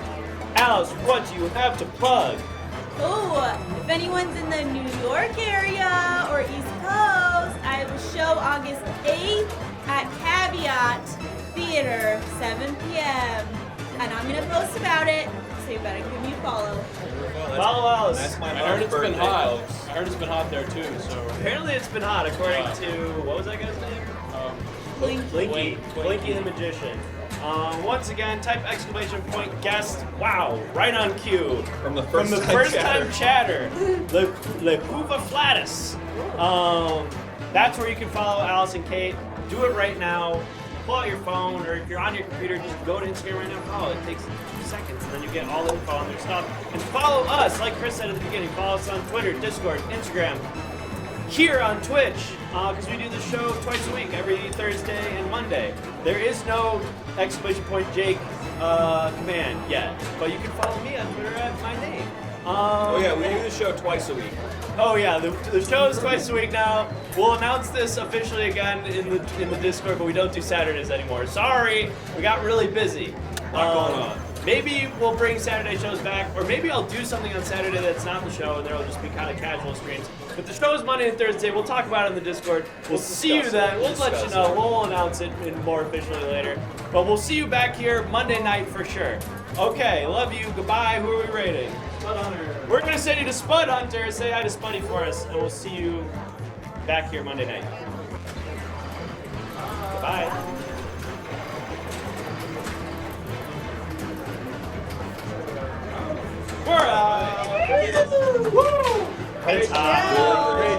Alice, what do you have to plug? Oh, if anyone's in the New York area or East Coast, I have a show August 8th at Caveat Theater, 7 p.m. And I'm going to post about it, so you better give me a follow. Follow Alice. That's my I heard it's been birthday, hot. folks. I heard it's been hot there too, so. Apparently it's been hot, according to, what was that guy's name? Blinky the Magician. Once again, type exclamation point guest. Wow, right on cue. From the first time chatter. Le Cuva Flatus. That's where you can follow Alice and Kate. Do it right now. Pull out your phone, or if you're on your computer, just go to Instagram right now and follow. It takes 2 seconds, and then you get all the info on their stuff. And follow us, like Chris said at the beginning. Follow us on Twitter, Discord, Instagram. here on Twitch, because we do the show twice a week, every Thursday and Monday. There is no !Jake command yet, but you can follow me on Twitter at my name. Oh yeah, we do the show twice a week. Oh yeah, the show is twice a week now. We'll announce this officially again in the Discord, but we don't do Saturdays anymore. Sorry, we got really busy. What's going on? Maybe we'll bring Saturday shows back, or maybe I'll do something on Saturday that's not the show, and there'll just be kind of casual streams. But the show is Monday and Thursday. We'll talk about it in the Discord. We'll see you then. We'll let you know. We'll announce it more officially later. But we'll see you back here Monday night for sure. Okay, love you. Goodbye. Who are we rating? Spud Hunter. We're going to send you to Spud Hunter. Say hi to Spuddy for us, and we'll see you back here Monday night. Goodbye. We're out! Woo! Great job.